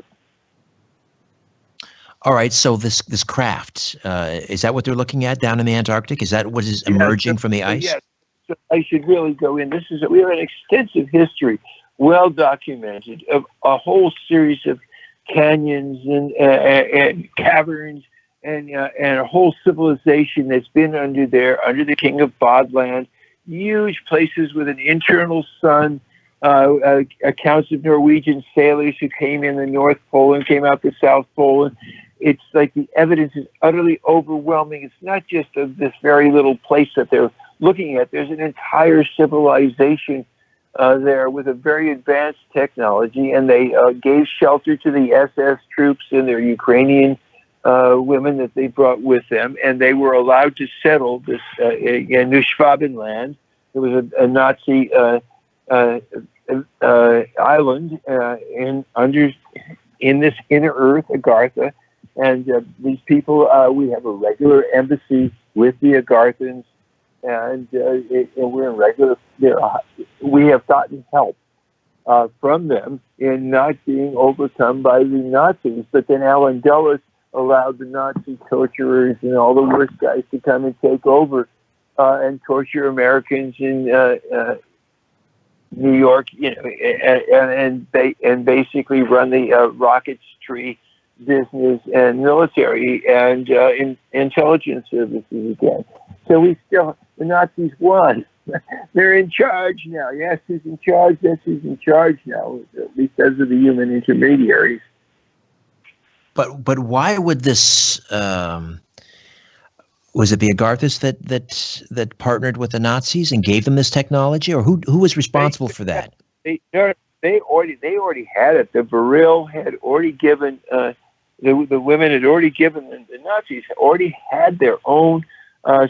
All right, so this craft, is that what they're looking at down in the Antarctic? Is that what is emerging from the ice? Yes. So I should really go in. We have an extensive history, well documented, of a whole series of canyons and caverns and a whole civilization that's been under the King of Bodland. Huge places with an internal sun. Accounts of Norwegian sailors who came in the North Pole and came out the South Pole. And it's like the evidence is utterly overwhelming. It's not just of this very little place that they're looking at. There's an entire civilization there with a very advanced technology, and they gave shelter to the SS troops and their Ukrainian women that they brought with them, and they were allowed to settle this New Schwabenland. It was a Nazi island in this inner Earth, Agartha, and these people. We have a regular embassy with the Agarthans, and we're in regular. We have gotten help from them in not being overcome by the Nazis. But then Alan Dulles allowed the Nazi torturers and all the worst guys to come and take over and torture Americans in New York, and basically run the rocketry business and military and intelligence services again. So the Nazis won. They're in charge now. Yes, who's in charge? Yes, who's in charge now, because of the human intermediaries. But why would this? Was it the Agarthas that partnered with the Nazis and gave them this technology, or who was responsible for that? They already had it. The Vril had already given the women had already given the Nazis already had their own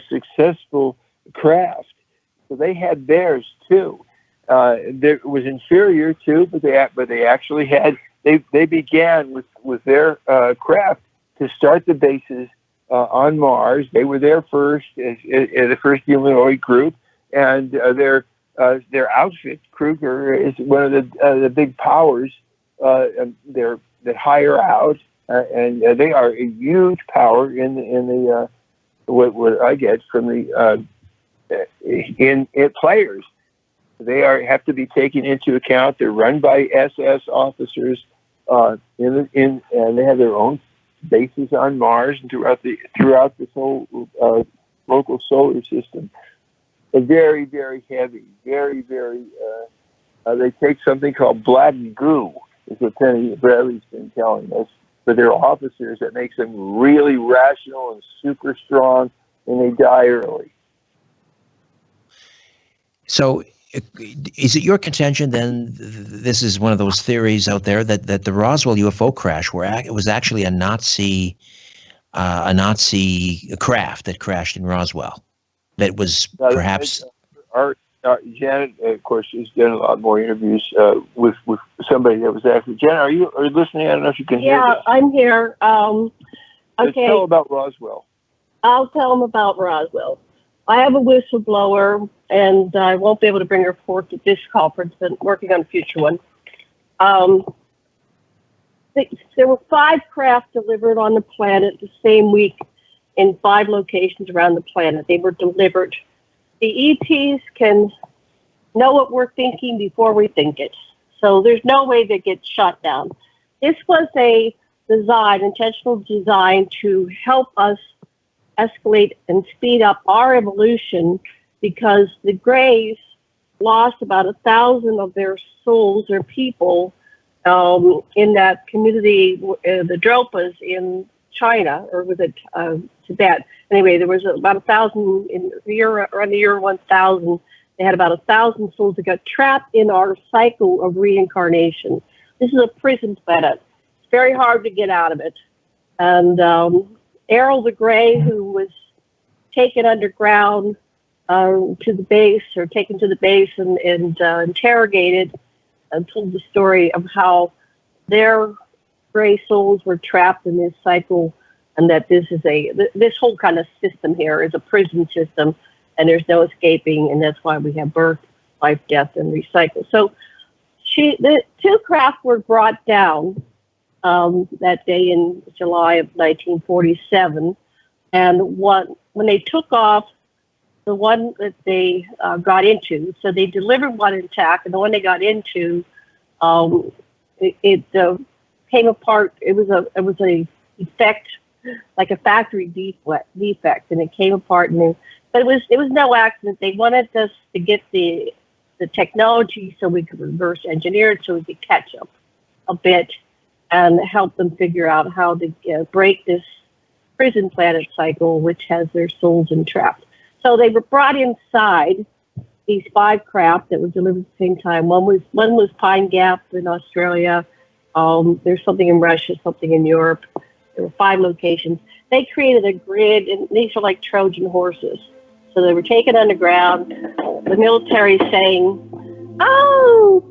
successful craft, so they had theirs too. It was inferior too, but they actually had they began with their craft to start the bases on Mars. They were there first as the first humanoid group, and their outfit, Kruger, is one of the big powers that hire out, and they are a huge power in the what I get from the in players. They have to be taken into account. They're run by SS officers, and they have their own bases on Mars and throughout this whole local solar system. They're very, very heavy. Very, very. They take something called black goo, is what Penny Bradley's been telling us, for their officers. That makes them really rational and super strong, and they die early. So, is it your contention then? This is one of those theories out there that the Roswell UFO crash, it was actually a Nazi craft that crashed in Roswell. That was perhaps. Janet, of course, has done a lot more interviews with somebody that was actually. Janet, are you listening? I don't know if you can hear this. Yeah, I'm here. Okay. Tell about Roswell. I'll tell them about Roswell. I have a whistleblower, and I won't be able to bring her forth at this conference, but working on a future one. There were 5 craft delivered on the planet the same week in 5 locations around the planet. They were delivered. The ETs can know what we're thinking before we think it. So there's no way they get shot down. This was a intentional design to help us escalate and speed up our evolution, because the Greys lost about 1,000 of their souls or people in that community, the Dropas in China, or was it Tibet? Anyway, there was about 1,000 around the year 1000. They had about 1,000 souls that got trapped in our cycle of reincarnation. This is a prison planet. It's very hard to get out of it. And Errol the Grey, who was taken underground to the base, or taken to the base and interrogated, and told the story of how their Grey souls were trapped in this cycle, and that this whole kind of system here is a prison system, and there's no escaping, and that's why we have birth, life, death, and recycle. So the 2 craft were brought down that day in July of 1947, and when they took off, the one that they got into, so they delivered one intact, and the one they got into, it came apart. It was a defect, like a factory defect, and it came apart. But it was no accident. They wanted us to get the technology so we could reverse engineer it, so we could catch up a bit and help them figure out how to break this prison planet cycle, which has their souls entrapped. So they were brought inside these 5 craft that were delivered at the same time. One was Pine Gap in Australia. There's something in Russia, something in Europe. There were 5 locations. They created a grid, and these are like Trojan horses. So they were taken underground. The military saying, "Oh,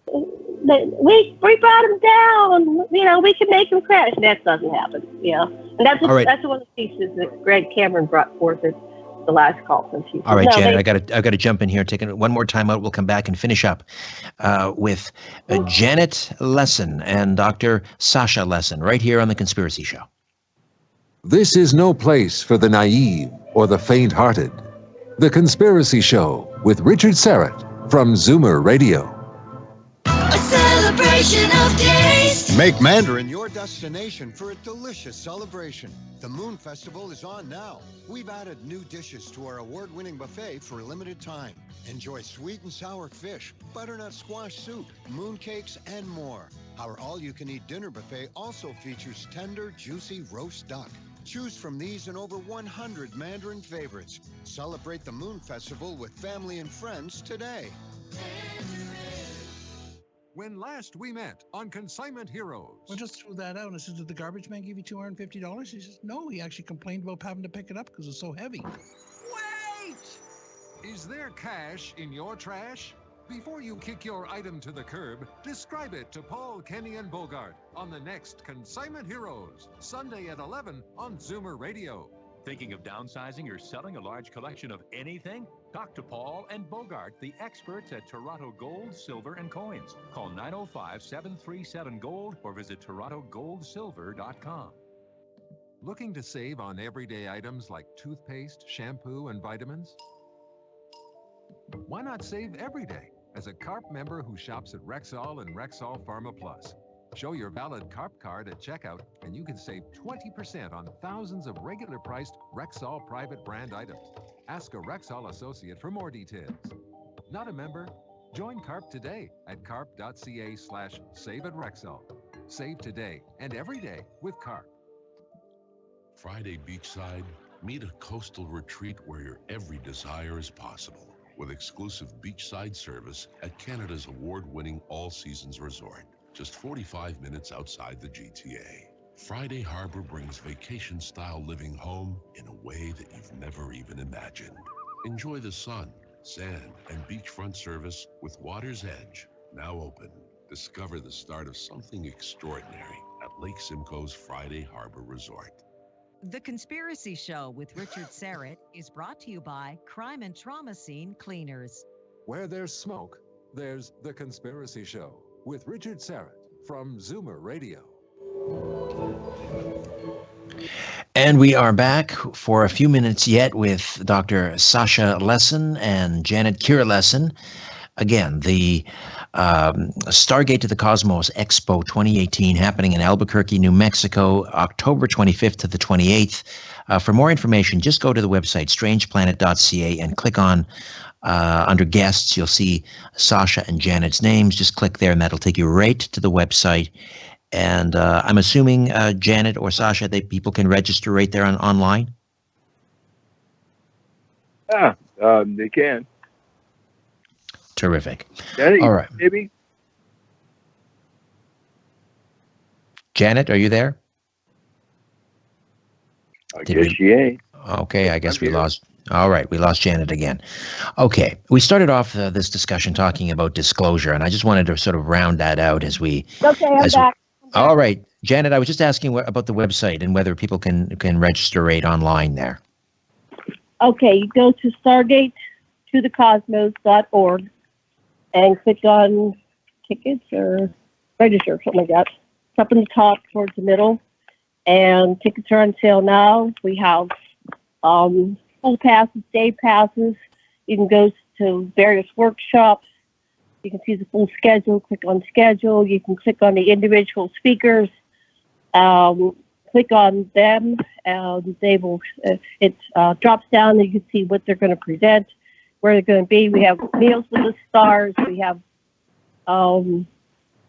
we brought them down. We can make them crash." And that doesn't happen. And that's one of the pieces that Greg Cameron brought forth at the last conference. All right, Janet, I got to jump in here. Taking one more time out. We'll come back and finish up with Janet Lessin and Dr. Sasha Lessin right here on The Conspiracy Show. This is no place for the naive or the faint-hearted. The Conspiracy Show with Richard Serrett from Zoomer Radio. A celebration. celebration of taste. Make Mandarin your destination for a delicious celebration. The Moon Festival is on now. We've added new dishes to our award-winning buffet for a limited time. Enjoy sweet and sour fish, butternut squash soup, mooncakes, and more. Our all-you-can-eat dinner buffet also features tender, juicy roast duck. Choose from these and over 100 Mandarin favorites. Celebrate the Moon Festival with family and friends today. When last we met on Consignment Heroes. I just threw that out. I said, did the garbage man give you $250? He says, no, he actually complained about having to pick it up because it's so heavy. Wait! Is there cash in your trash? Before you kick your item to the curb, describe it to Paul, Kenny, and Bogart on the next Consignment Heroes, Sunday at 11 on Zoomer Radio. Thinking of downsizing or selling a large collection of anything? Talk to Paul and Bogart, the experts at Toronto Gold, Silver, and Coins. Call 905-737-GOLD or visit torontogoldsilver.com. Looking to save on everyday items like toothpaste, shampoo, and vitamins? Why not save every day as a CARP member who shops at Rexall and Rexall Pharma Plus? Show your valid CARP card at checkout and you can save 20% on thousands of regular-priced Rexall private brand items. Ask a Rexall associate for more details. Not a member? Join CARP today at carp.ca/save-at-Rexall. Save today and every day with CARP. Friday beachside, meet a coastal retreat where your every desire is possible with exclusive beachside service at Canada's award-winning all-seasons resort, just 45 minutes outside the GTA. Friday Harbor brings vacation-style living home in a way that you've never even imagined. Enjoy the sun, sand, and beachfront service with Water's Edge, now open. Discover the start of something extraordinary at Lake Simcoe's Friday Harbor Resort. The Conspiracy Show with Richard Serrett is brought to you by Crime and Trauma Scene Cleaners. Where there's smoke, there's The Conspiracy Show with Richard Serrett from Zoomer Radio. And we are back for a few minutes yet with Dr. Sasha Lessin and Janet Kira Lessin. Again, the Stargate to the Cosmos Expo 2018 happening in Albuquerque, New Mexico, October 25th to the 28th. For more information, just go to the website, strangeplanet.ca, and click on under guests. You'll see Sasha and Janet's names. Just click there, and that'll take you right to the website. And I'm assuming, Janet or Sasha, that people can register right there online? They can. Terrific. Janet, all right. Maybe. Janet, are you there? I guess she ain't. Okay, I guess we lost. All right, we lost Janet again. Okay, we started off this discussion talking about disclosure, and I just wanted to sort of round that out as we. Okay, I'm back. All right, Janet, I was just asking about the website and whether people can register right online there. Okay, you go to stargatetothecosmos.org and click on tickets or register, something like that. It's up in the top towards the middle. And tickets are on sale now. We have full passes, day passes. You can go to various workshops. You can see the full schedule. Click on schedule. You can click on the individual speakers. Click on them, and they will. It drops down, and you can see what they're going to present, where they're going to be. We have meals with the stars. We have,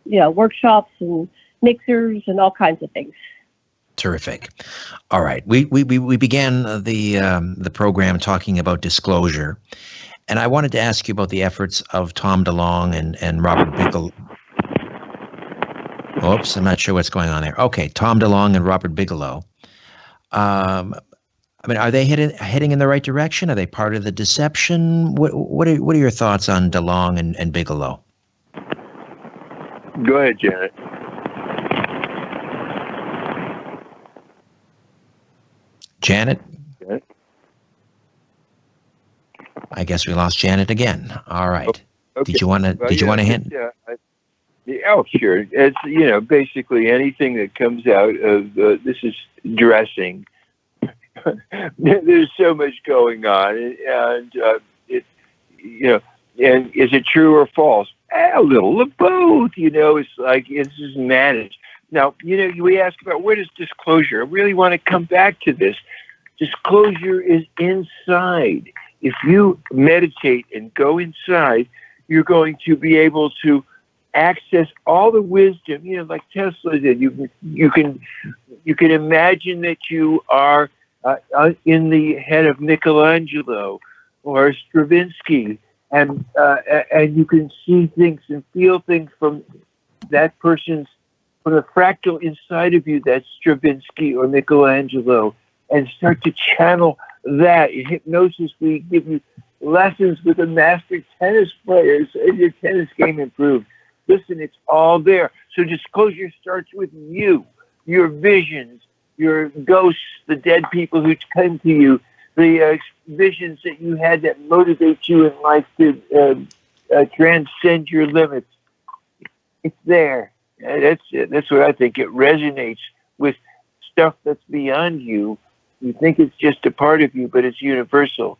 workshops and mixers and all kinds of things. Terrific. All right, we began the program talking about disclosure, and I wanted to ask you about the efforts of Tom DeLonge and Robert Bigelow. Oops, I'm not sure what's going on there. Okay, Tom DeLonge and Robert Bigelow. I mean, are they heading in the right direction? Are they part of the deception? What are your thoughts on DeLonge and Bigelow? Go ahead, Janet. Janet? I guess we lost Janet again. All right. Okay. Did you want to hint? Oh, sure. It's, basically anything that comes out of this is dressing. There's so much going on, and and is it true or false? A little of both, it's like it's just managed. Now, we ask about where does disclosure, I really want to come back to this. Disclosure is inside. If you meditate and go inside, you're going to be able to access all the wisdom, like Tesla did. You can imagine that you are in the head of Michelangelo or Stravinsky, and you can see things and feel things from that person's, from the fractal inside of you, that's Stravinsky or Michelangelo, and start to channel that. In hypnosis, we give you lessons with the master tennis players, and your tennis game improves. Listen, it's all there. So disclosure starts with you, your visions, your ghosts, the dead people who came to you, the visions that you had that motivate you in life to transcend your limits. It's there. That's it. That's what I think. It resonates with stuff that's beyond you. You think it's just a part of you, but it's universal.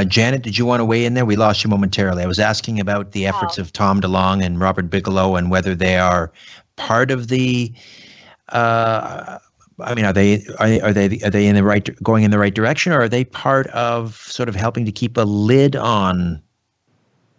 Janet, did you want to weigh in there? We lost you momentarily. I was asking about the efforts of Tom DeLonge and Robert Bigelow and whether they are part of the. Are they in the right, going in the right direction, or are they part of sort of helping to keep a lid on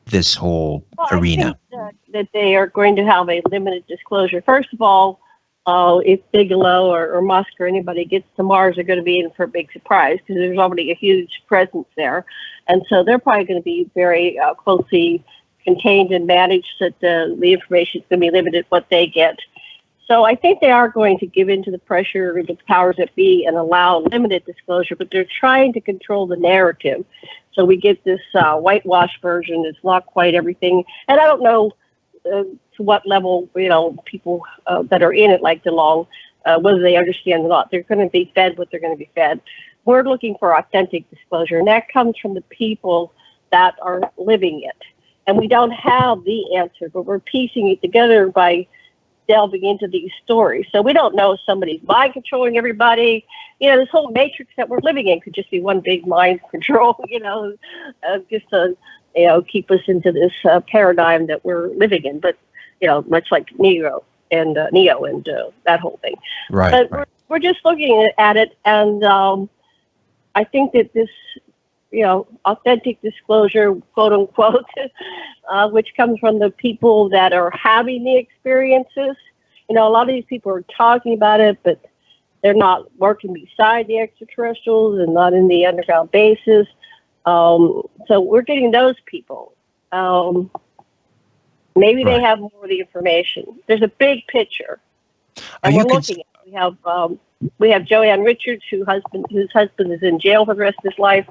this whole arena? I think that they are going to have a limited disclosure. First of all, if Bigelow or Musk or anybody gets to Mars, they're going to be in for a big surprise because there's already a huge presence there. And so they're probably going to be very closely contained and managed, that the information is going to be limited what they get. So I think they are going to give in to the pressure of the powers that be and allow limited disclosure, but they're trying to control the narrative. So we get this whitewash version. It's not quite everything. And I don't know to what level, people that are in it, like DeLonge, whether they understand or not. They're going to be fed what they're going to be fed. We're looking for authentic disclosure, and that comes from the people that are living it. And we don't have the answer, but we're piecing it together by delving into these stories. So we don't know if somebody's mind controlling everybody. This whole matrix that we're living in could just be one big mind control, just to, keep us into this paradigm that we're living in. But, much like Neo and that whole thing. Right. But we're just looking at it, and I think that this, authentic disclosure, quote unquote, which comes from the people that are having the experiences. A lot of these people are talking about it, but they're not working beside the extraterrestrials and not in the underground bases. So we're getting those people. Maybe they have more of the information. There's a big picture, and we're looking at it. We have Joanne Richards, whose husband is in jail for the rest of his life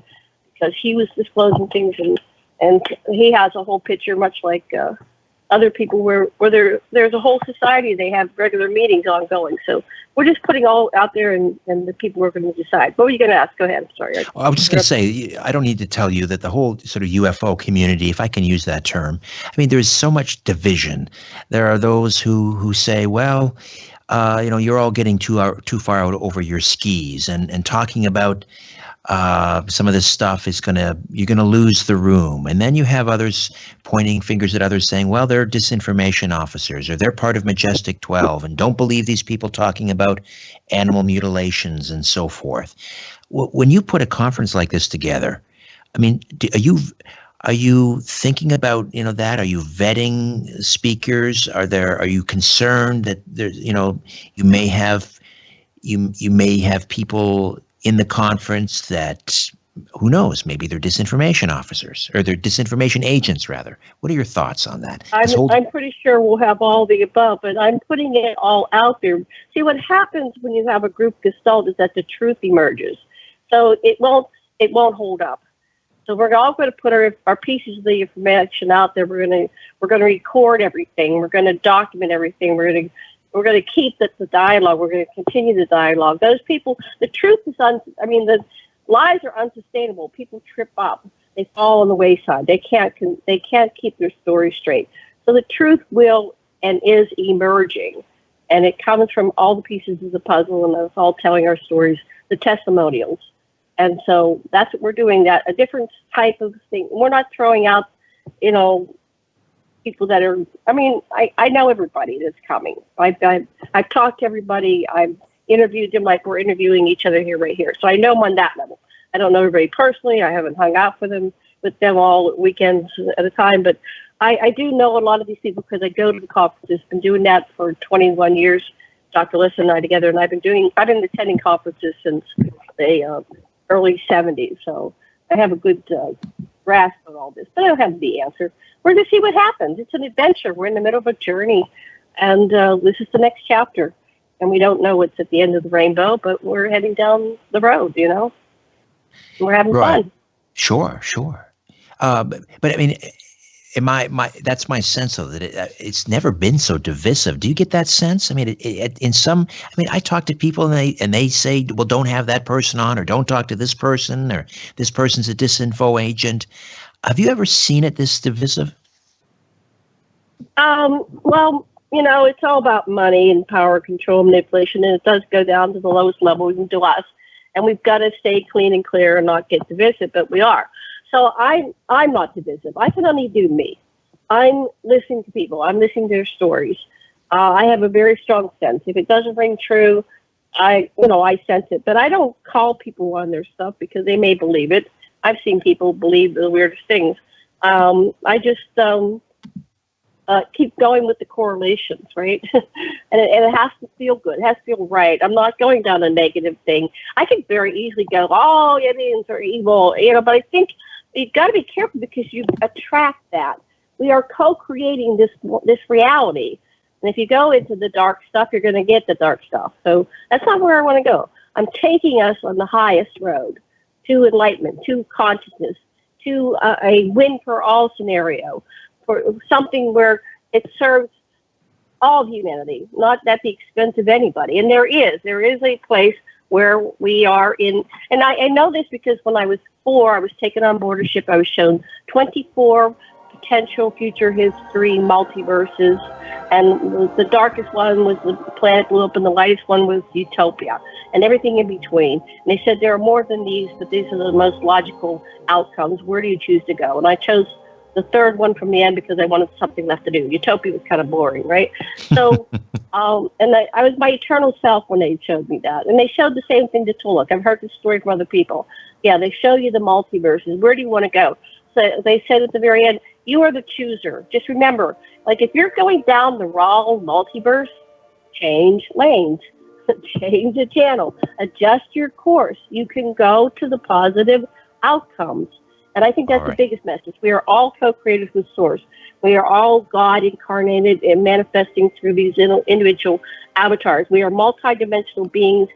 because he was disclosing things, and he has a whole picture, much like other people, where there's a whole society. They have regular meetings ongoing. So we're just putting all out there, and the people are going to decide. What were you going to ask? Go ahead. I'm sorry. I was just going to say, I don't need to tell you that the whole sort of UFO community, if I can use that term, there's so much division. There are those who say, well, you're all getting too far out over your skis, and talking about some of this stuff you're gonna lose the room. And then you have others pointing fingers at others saying, well, they're disinformation officers, or they're part of Majestic 12, and don't believe these people talking about animal mutilations and so forth. When you put a conference like this together, are you thinking about that? Are you vetting speakers? Are you concerned that there's you may have people in the conference that, who knows, maybe they're disinformation officers, or they're disinformation agents, rather. What are your thoughts on that? I'm pretty sure we'll have all the above, but I'm putting it all out there. See, what happens when you have a group gestalt is that the truth emerges. So it won't hold up. So we're all going to put our pieces of the information out there. We're going to record everything. We're going to document everything. We're going to keep the dialogue. We're going to continue the dialogue. Those people, the truth is, the lies are unsustainable. People trip up. They fall on the wayside. They can't keep their story straight. So the truth will and is emerging, and it comes from all the pieces of the puzzle, and us all telling our stories, the testimonials. And so that's what we're doing, that a different type of thing. We're not throwing out people that are, I know everybody that's coming. I've talked to everybody. I've interviewed them like we're interviewing each other here, right here. So I know them on that level. I don't know everybody personally. I haven't hung out with them all weekends at a time, but I do know a lot of these people because I go to the conferences. Been doing that for 21 years. Dr. Lessin and I together, and I've been attending conferences since the early 70s. So I have a good grasp on all this, but I don't have the answer. We're going to see what happens. It's an adventure. We're in the middle of a journey, and this is the next chapter. And we don't know what's at the end of the rainbow, but we're heading down the road, We're having fun. Sure. But I mean, that's my sense of it. It's never been so divisive. Do you get that sense? I mean, I talk to people and they say, well, don't have that person on, or don't talk to this person, or this person's a disinfo agent. Have you ever seen it this divisive? Well, it's all about money and power, control, manipulation, and it does go down to the lowest level, even to us. And we've got to stay clean and clear and not get divisive, but we are. So I'm not divisive. I can only do me. I'm listening to people. I'm listening to their stories. I have a very strong sense. If it doesn't ring true, I sense it. But I don't call people on their stuff because they may believe it. I've seen people believe the weirdest things. I just keep going with the correlations, right? and it has to feel good. It has to feel right. I'm not going down a negative thing. I could very easily go, oh, aliens are evil, but I think you've got to be careful because you attract that. We are co-creating this reality. And if you go into the dark stuff, you're going to get the dark stuff. So that's not where I want to go. I'm taking us on the highest road to enlightenment, to consciousness, to a win for all scenario, for something where it serves all of humanity, not at the expense of anybody. And there is a place where we are in, and I know this because when I was 4, I was taken on board a ship. I was shown 24 potential future history multiverses, and the darkest one was the planet blew up, and the lightest one was utopia, and everything in between. And they said there are more than these, but these are the most logical outcomes. Where do you choose to go? And I chose the third one from the end because I wanted something left to do. Utopia was kind of boring, right? So, and I was my eternal self when they showed me that. And they showed the same thing to Tuluk. I've heard this story from other people. Yeah, they show you the multiverses. Where do you want to go? So they said at the very end, you are the chooser. Just remember, like if you're going down the wrong multiverse, change lanes, change the channel, adjust your course. You can go to the positive outcomes. And I think that's the biggest message. We are all co-creators with Source. We are all God incarnated and manifesting through these individual avatars. We are multidimensional beings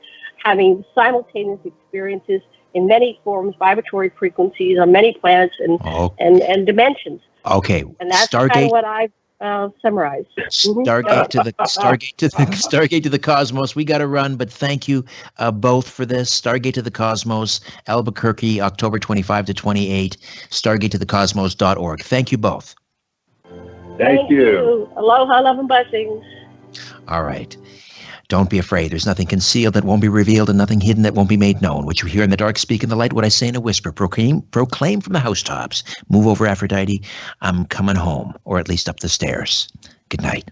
having simultaneous experiences in many forms, vibratory frequencies on many planets and dimensions. Okay. And that's kind of what I've summarized. Stargate to the Cosmos. We got to run, but thank you both for this. Stargate to the Cosmos, Albuquerque, October 25 to 28. StarGateToTheCosmos.org. Thank you both. Thank you. Aloha, love, and blessings. All right. Don't be afraid. There's nothing concealed that won't be revealed and nothing hidden that won't be made known. What you hear in the dark, speak in the light. What I say in a whisper, proclaim from the housetops. Move over, Aphrodite. I'm coming home, or at least up the stairs. Good night.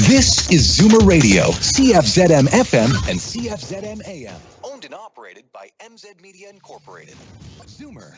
This is Zoomer Radio, CFZM FM and CFZM AM. Owned and operated by MZ Media Incorporated. Zoomer.